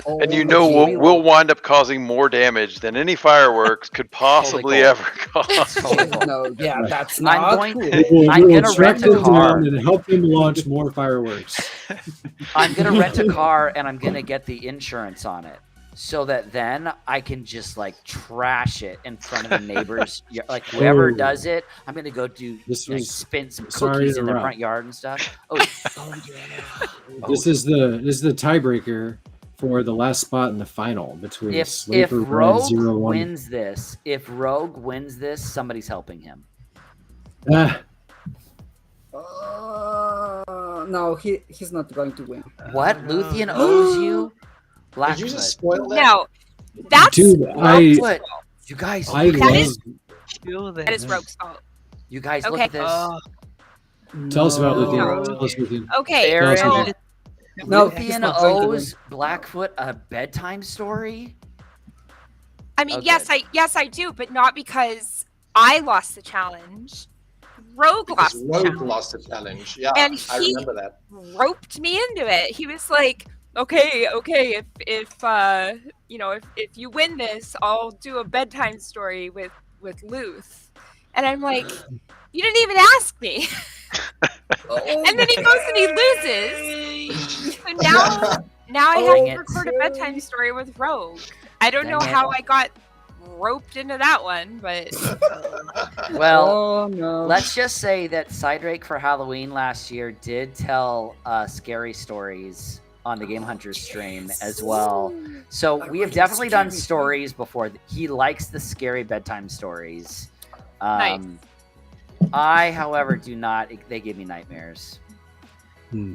And you Oh, know we we'll will. wind up causing more damage than any fireworks could possibly cool. ever cause. Totally cool. No, yeah, that's I'm not going cool. to- We'll, I'm we'll gonna track rent a them car. down and help them launch more fireworks. I'm gonna rent a car and I'm gonna get the insurance on it, so that then I can just like trash it in front of the neighbors. Like whoever Oh. does it, I'm gonna go do This like, was- spin some sorry cookies to in their interrupt. front yard and stuff. Oh, This is the tiebreaker for the last spot in the final between if Slaper and Rogue 0-1. wins this, somebody's helping him. Ah, No, he's not going to win. What? Luthien owes you? Did you just Blackfoot. spoil that? No, that's dude, Blackfoot. You guys, I look at That love. this. is- Kill them. that is Rogue's fault. You guys, look Okay. at this. Tell us about No. Luthien. Tell us Luthien. Okay, Aaron, Tell us so No, he's Luthien not going to win. owes Blackfoot a bedtime story. I mean, Oh, yes, good. I do, but not because I lost the challenge. Rogue Because lost the Rogue challenge. lost the challenge. Yeah, And I he- remember that. Roped me into it. He was like, "Okay, if you win this, I'll do a bedtime story with Luth." And I'm like, "You didn't even ask me." And then he goes and he loses. So now I have Dang to it. record a bedtime story with Rogue. I don't know Dang it. how I got roped into that one, but Well, Oh no. let's just say that Cydrake for Halloween last year did tell scary stories on the GameHunters stream as well. So we have definitely done stories before. He likes the scary bedtime stories. Nice. I, however, do not. They give me nightmares. Hmm.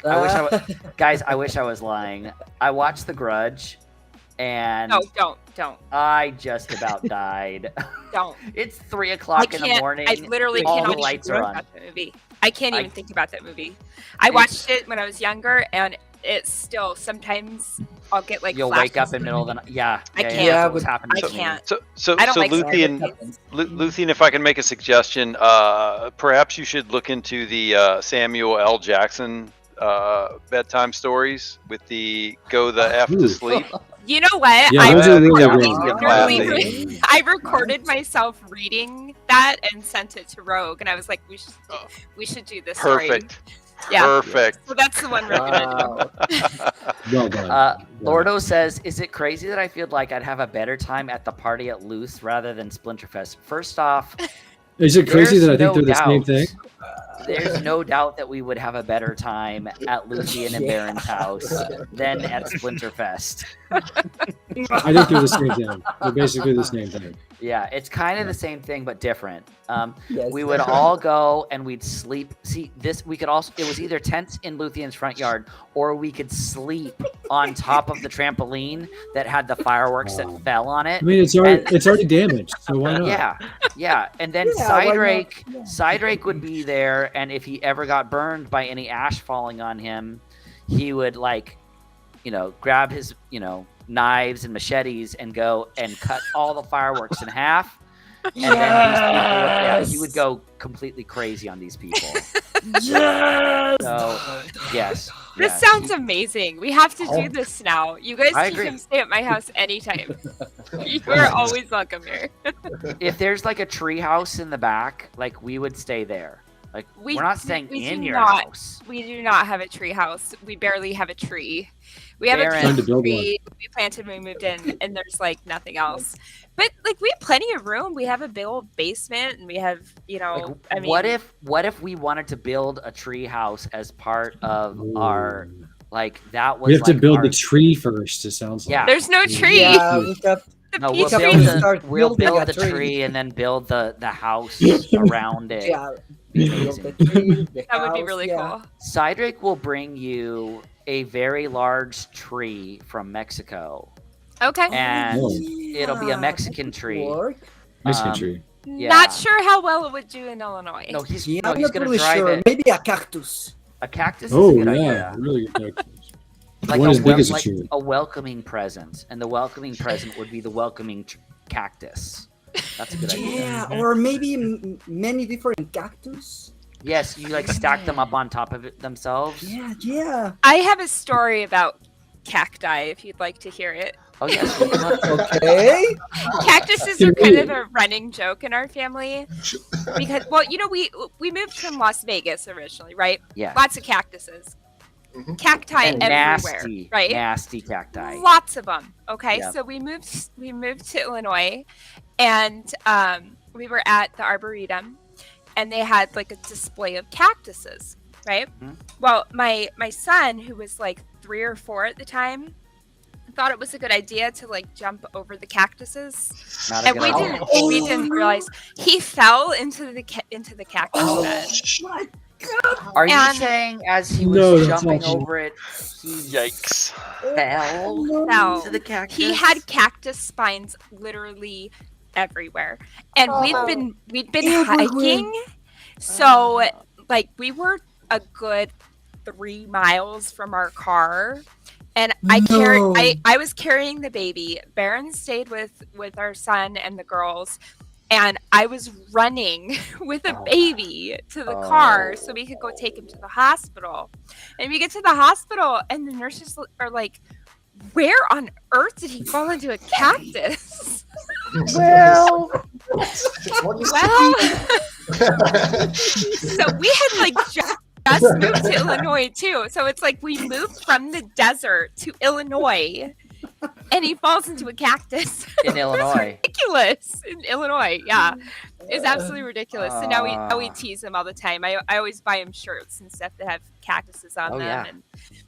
I wish guys, I wish I was lying. I watched The Grudge, and no, don't. I just about died. Don't. It's 3 I o'clock in the can't. morning. I literally all cannot the lights even are think on. about that movie. I can't I- even think about that movie. I watched it when I was younger, and it's still sometimes I'll get like You'll wake up flashes in the middle of the night. Yeah, I yeah, can't. yeah, that's what's I happened I to me. can't. So I don't like Luthien, Luthien, if I can make a suggestion, perhaps you should look into the Samuel L. Jackson bedtime stories with the "Go the F to Ooh. sleep." You know what? Yeah, I, those are really that would good. be literally classic. I recorded myself reading that and sent it to Rogue, and I was like, we should do this story. Perfect. Yeah. Perfect. So that's the one we're gonna do. Wow. Well done. Lordo says, "Is it crazy that I feel like I'd have a better time at the party at Luth rather than Splinterfest?" First off, Is it crazy there's that I think no they're the same doubt. thing? There's no doubt that we would have a better time at Luthien and Baron's house than at Splinterfest. I think they're the same thing. They're basically the same thing. Yeah, it's kind of the same thing but different. Yes. We would all go and we'd sleep. See, this we could also. It was either tents in Luthien's front yard, or we could sleep on top of the trampoline that had the fireworks that fell on it. I mean, it's already damaged, so why not? Yeah, and then Yeah, why not? Cydrake would be there, and if he ever got burned by any ash falling on him, he would grab his knives and machetes and go and cut all the fireworks in half. And then he would go completely crazy on these people. Yes. So, yes. This Yes. sounds amazing. We have to do Oh. this now. You guys I can agree. come stay at my house anytime. You are always welcome here. If there's like a tree house in the back, like we would stay there. Like we're not staying we in do your not. house. We do not have a tree house. We barely have a tree. We have Baron. a Time to build tree we planted when we moved in, and there's like nothing else. But like we have plenty of room. We have a big old basement, and we have, you know, Like, I mean, what if we wanted to build a tree house as part of our Ooh. like that was We have to like build our, the tree first. It sounds like. Yeah. there's no tree. Yeah, we have The No, peach we'll have tree. to build start we'll building build a the tree. tree and then build the house around it. yeah, Be build amazing. the tree, the That would be house, really yeah. cool. Cydrake will bring you a very large tree from Mexico, Okay. and Oh. it'll be a Yeah, Mexican that could tree. work. Mexican Um, tree. yeah. Not sure how well it would do in Illinois. No, he's Yeah, no, I'm he's not gonna really drive sure. it. Maybe a cactus. A cactus is Oh a good yeah, idea. really good. Like One a as big as a like tree. a welcoming present, and the welcoming present would be the welcoming cactus. That's a good idea. Yeah, or maybe many different cactus. Yes, you like stack them up on top of it themselves. Yeah, yeah. I have a story about cacti if you'd like to hear it. Oh yes. we can look- Okay. Cactuses are kind of a running joke in our family because, well, you know, we moved from Las Vegas originally, right? Yeah. Lots of cactuses, Mhm. cacti And everywhere, nasty, right? nasty cacti. Lots of them. Okay, Yeah. so we moved to Illinois, and we were at the Arboretum, and they had like a display of cactuses, right? Mhm. Well, my son, who was like 3 or 4 at the time, thought it was a good idea to like jump over the cactuses, Not a and good we idea. didn't we didn't realize he fell into the cactus Oh, bed. what? Are you and- saying as he was No, that's jumping not true. over it, he Yikes. fell Fell. into the cactus? He had cactus spines literally everywhere, and Oh. we'd been Everywhere. hiking, so like we were a good 3 miles from our car, and No. I was carrying the baby. Baron stayed with our son and the girls, and I was running with a Oh. baby to the car so we could go take him to the hospital. And we get to the hospital, and the nurses are like, "Where on earth did he fall into a cactus?" Well, What is- Well, so we had like just moved to Illinois too. So it's like we moved from the desert to Illinois, and he falls into a cactus. in Illinois. Ridiculous in Illinois. Yeah, it's absolutely ridiculous. So now we Ah. tease him all the time. I always buy him shirts and stuff that have cactuses on Oh, them. yeah. And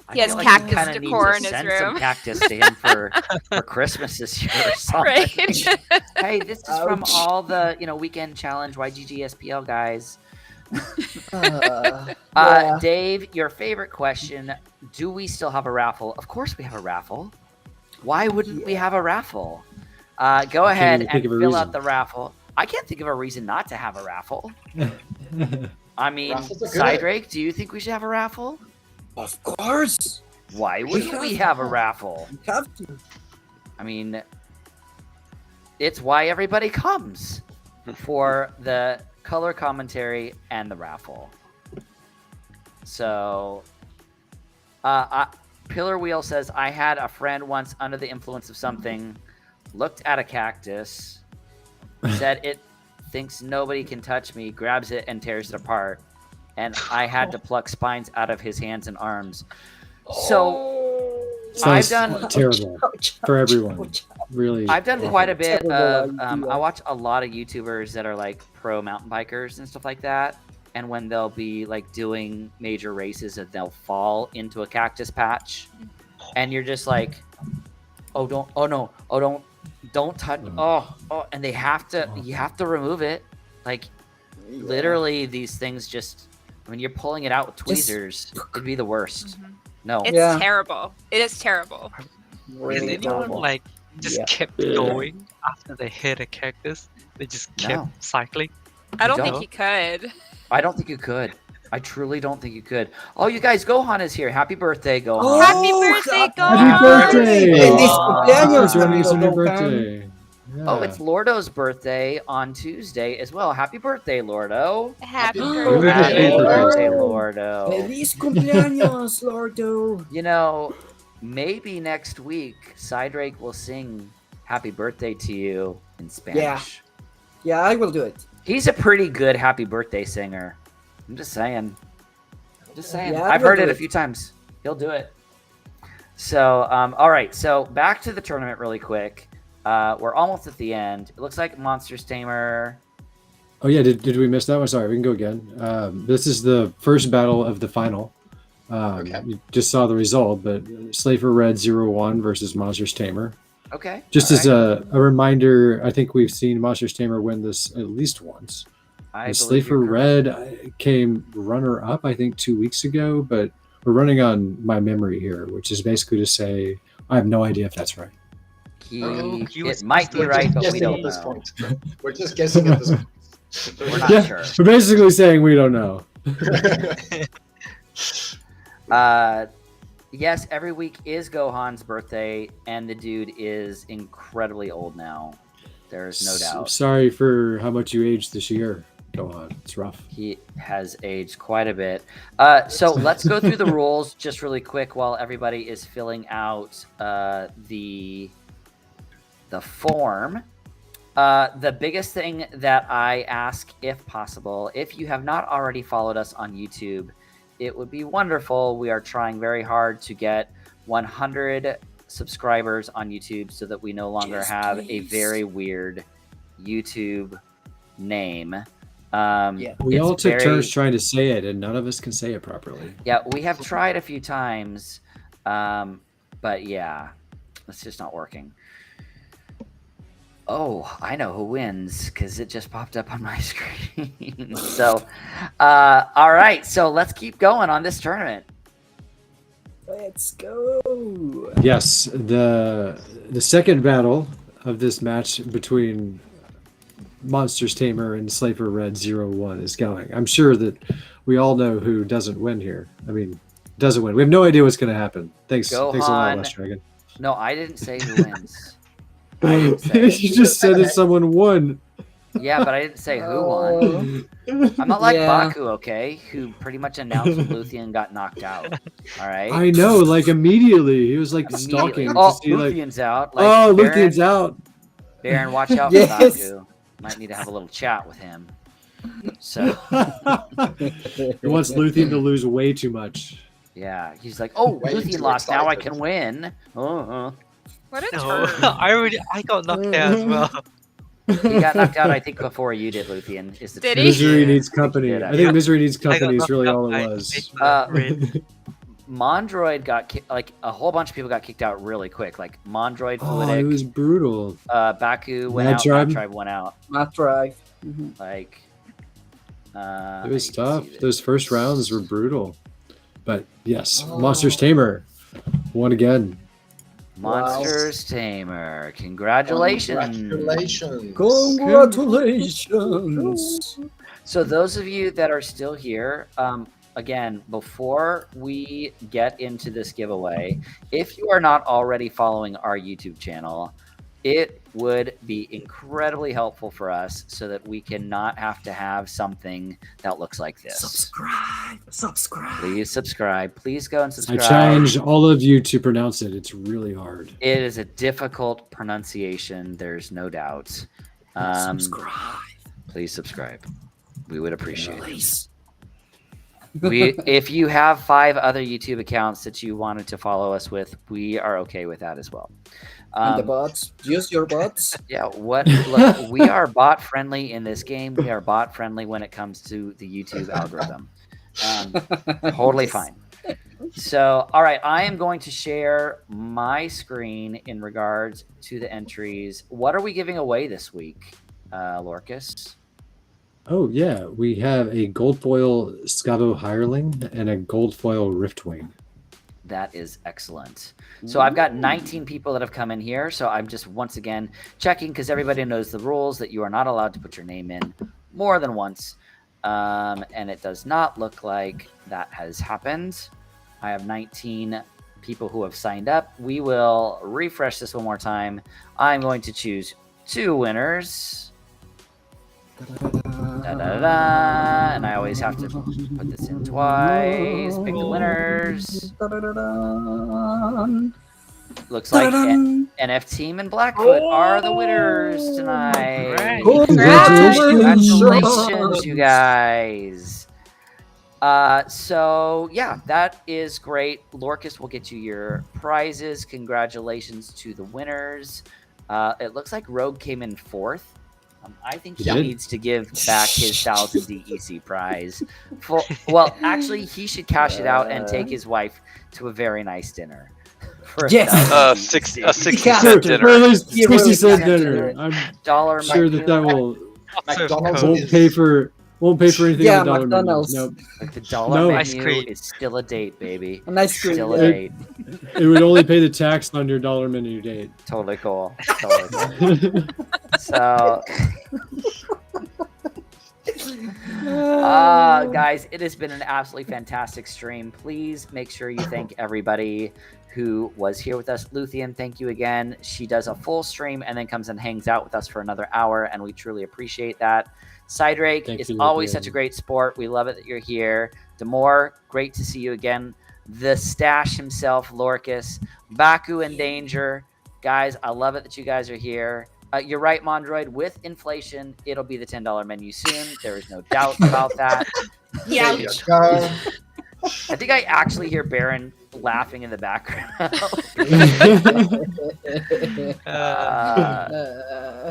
I He has feel like cactus you kinda need decor to in his send room. some cactus to him for Christmas this year or something. right. Hey, this is from Ouch. all the weekend challenge YGG SPL guys. Yeah. Dave, your favorite question: do we still have a raffle? Of course, we have a raffle. Why wouldn't we have a raffle? Go ahead even and think of a fill out reason. the raffle. I can't think of a reason not to have a raffle. I mean, Raffles are good. Cydrake, do you think we should have a raffle? Of course. Why wouldn't we have a raffle? We have to. I mean, it's why everybody comes for the color commentary and the raffle. So, Pillar Wheel says, I had a friend once under the influence of something, looked at a cactus, said it thinks nobody can touch me, grabs it and tears it apart, and I had to pluck spines out of his hands and arms. So, I've Sounds done terrible for everyone. Ouch. Really. I've done quite a bit Terrible of. idea. I watch a lot of YouTubers that are like pro mountain bikers and stuff like that. And when they'll be like doing major races, and they'll fall into a cactus patch, and you're just like, "Oh, don't touch! Oh, and they have to. You have to remove it. Like, literally, these things just when you're pulling it out with tweezers, it'd be the worst. No, It's Yeah. terrible. It is terrible. Has Really anyone terrible. like just Yeah. kept going after they hit a cactus? They just kept No. cycling. I don't don't. think he could. I don't think you could. I truly don't think you could. Oh, you guys, Gohan is here. Happy birthday, Gohan. Oh, Happy birthday, happy Gohan! Happy birthday! Feliz Wow. cumpleaños, Joining us on your amigo Gohan. birthday. Oh, it's Lordo's birthday on Tuesday as well. Happy birthday, Lordo. Happy birthday. birthday. Happy birthday, Lordo. Lordo. Feliz cumpleaños, Lordo. You know, maybe next week Cydrake will sing happy birthday to you in Spanish. Yeah, I will do it. He's a pretty good happy birthday singer. I'm just saying. Yeah, I've we'll heard do it a it. few times. He'll do it. So, all right. So back to the tournament really quick. We're almost at the end. It looks like Monsters Tamer. Oh yeah, did we miss that one? Sorry, we can go again. This is the first battle of the final. Okay. You just saw the result, but Slaver Red 0-1 versus Monsters Tamer. Okay. Just all as right. a reminder, I think we've seen Monsters Tamer win this at least once. I The believe Slaver you're correct. Red came runner up, I think, 2 weeks ago, but we're running on my memory here, which is basically to say I have no idea if that's right. he was It might be supposed to right, win. but we guessing don't at this know. point. We're just guessing at this point. We're not Yeah, sure. we're basically saying we don't know. Yes, every week is Gohan's birthday, and the dude is incredibly old now. There's no doubt. Sorry for how much you aged this year. Go on, it's rough. He has aged quite a bit. So let's go through the rules just really quick while everybody is filling out the form. The biggest thing that I ask, if possible, if you have not already followed us on YouTube, it would be wonderful. We are trying very hard to get 100 subscribers on YouTube so that we no longer Yes, have a please. very weird YouTube name. Yeah. We it's all took very- turns trying to say it, and none of us can say it properly. Yeah, we have tried a few times, but yeah, it's just not working. Oh, I know who wins because it just popped up on my screen. So, all right, so let's keep going on this tournament. Let's go. Yes, the second battle of this match between Monsters Tamer and Slaver Red 0-1 is going. I'm sure that we all know who doesn't win here. I mean, doesn't win. We have no idea what's going to happen. Thanks a lot, Gohan. LastDragon. No, I didn't say who wins. I didn't say it. You just said that someone won. Yeah, but I didn't say who won. I'm not like Yeah. Baku, okay? Who pretty much announced when Luthien got knocked out. All right. I know, like immediately. He was like Immediately. stalking Oh, to see like, Luthien's out. Like, oh, Baron, Luthion's out. Baron, watch out Yes. for Baku. Might need to have a little chat with him. So, He wants Luthien to lose way too much. yeah, he's like, oh, Way Luthien too lost. Now I excited. can win. Uh-huh. What a No, turd. I got knocked out as well. He got knocked out, I think, before you did, Luthien. Is the Did truth. he? Misery Yeah. needs company. Yeah. I think misery needs I got company is knocked really out all by it was. Red. Mondroid got like a whole bunch of people got kicked out really quick. Like Mondroid, Oh, it Fluidic, was brutal. Baku went Mad out, Tribe? Mad Tribe went out. Matt Drive. Mhm. Like, It was you can tough. see this. Those first rounds were brutal. But yes, Oh. Monsters Tamer won again. Monsters Tamer, congratulations. Congratulations. Congratulations. So those of you that are still here, again, before we get into this giveaway, if you are not already following our YouTube channel, it would be incredibly helpful for us so that we cannot have to have something that looks like this. Subscribe. Please subscribe. Please go and I subscribe. challenge all of you to pronounce it. It's really hard. It is a difficult pronunciation. There's no doubt. Subscribe. Please subscribe. We would appreciate it. Please. If you have 5 other YouTube accounts that you wanted to follow us with, we are okay with that as well. And the bots. Use your bots. Yeah, look, we are bot friendly in this game. We are bot friendly when it comes to the YouTube algorithm. Totally fine. So, all right, I am going to share my screen in regards to the entries. What are we giving away this week, Lorkus? Oh yeah, we have a gold foil Scavo Hireling and a gold foil Riftwing. That is excellent. So I've got 19 people that have come in here. So I'm just once again checking because everybody knows the rules that you are not allowed to put your name in more than once. And it does not look like that has happened. I have 19 people who have signed up. We will refresh this one more time. I'm going to choose 2 winners. Da-da-da. And I always have to put this in twice. Pick the winners. Looks like NF Team and Blackfoot are the winners tonight. Congratulations, you guys. So yeah, that is great. Lorkus will get you your prizes. Congratulations to the winners. It looks like Rogue came in 4th. I think he needs to give back his 1,000 DEC prize. Well, actually, he should cash it out and take his wife to a very nice dinner. Yes. A 60-cent dinner. 60-cent dinner. I'm dollar sure that will McDonald's won't pay for anything Yeah, on the dollar menu. McDonald's. Nope. Like the dollar No. Ice menu cream. is still a date, baby. An ice cream. Still a Yeah. date. It would only pay the tax on your dollar menu date. Totally cool. Totally cool. So, guys, it has been an absolutely fantastic stream. Please make sure you thank everybody who was here with us. Luthien, thank you again. She does a full stream and then comes and hangs out with us for another hour, and we truly appreciate that. Cydrake is always such a great sport. We love it that you're here. Damour, great to see you again. The Stash himself, Lorkus, Baku and Danger. Guys, I love it that you guys are here. You're right, Mondroid. With inflation, it'll be the $10 menu soon. There is no doubt about that. Yeah. There you go. I think I actually hear Baron laughing in the background.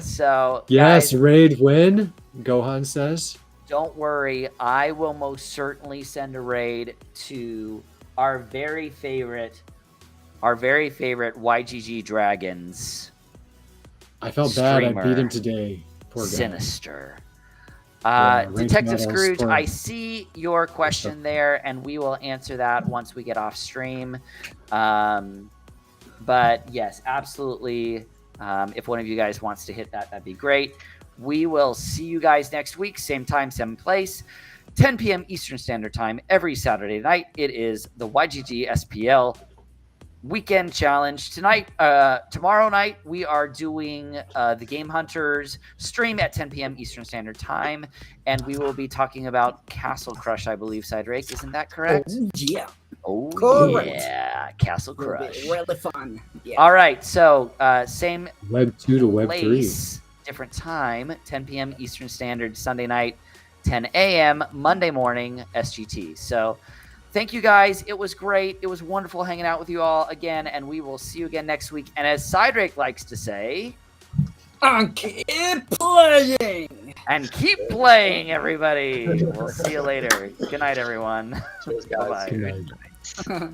So, Yes, guys, raid win. Gohan says. don't worry. I will most certainly send a raid to our very favorite YGG Dragons. I felt bad. I Streamer. beat him today. Poor guy. Sinister. ranked Detective medal Scrooge, score. I see your question there, and we will answer that once we get off stream. But yes, absolutely. If one of you guys wants to hit that, that'd be great. We will see you guys next week, same time, same place, 10 p.m. Eastern Standard Time every Saturday night. It is the YGG SPL Weekend Challenge. Tomorrow night, we are doing the Game Hunters stream at 10 p.m. Eastern Standard Time, and we will be talking about Castle Crush, I believe, Cydrake. Isn't that correct? Yeah. Oh, Correct. yeah. Castle Will be Crush. really fun. Yeah. All right, so same Web 2 to Web 3. place, different time, 10 p.m. Eastern Standard, Sunday night, 10 a.m. Monday morning, SGT. So thank you guys. It was great. It was wonderful hanging out with you all again, and we will see you again next week. And as Cydrake likes to say, And keep playing. and keep playing, everybody. We'll see you later. Good night, everyone. Cheers, guys. Bye-bye. Good night.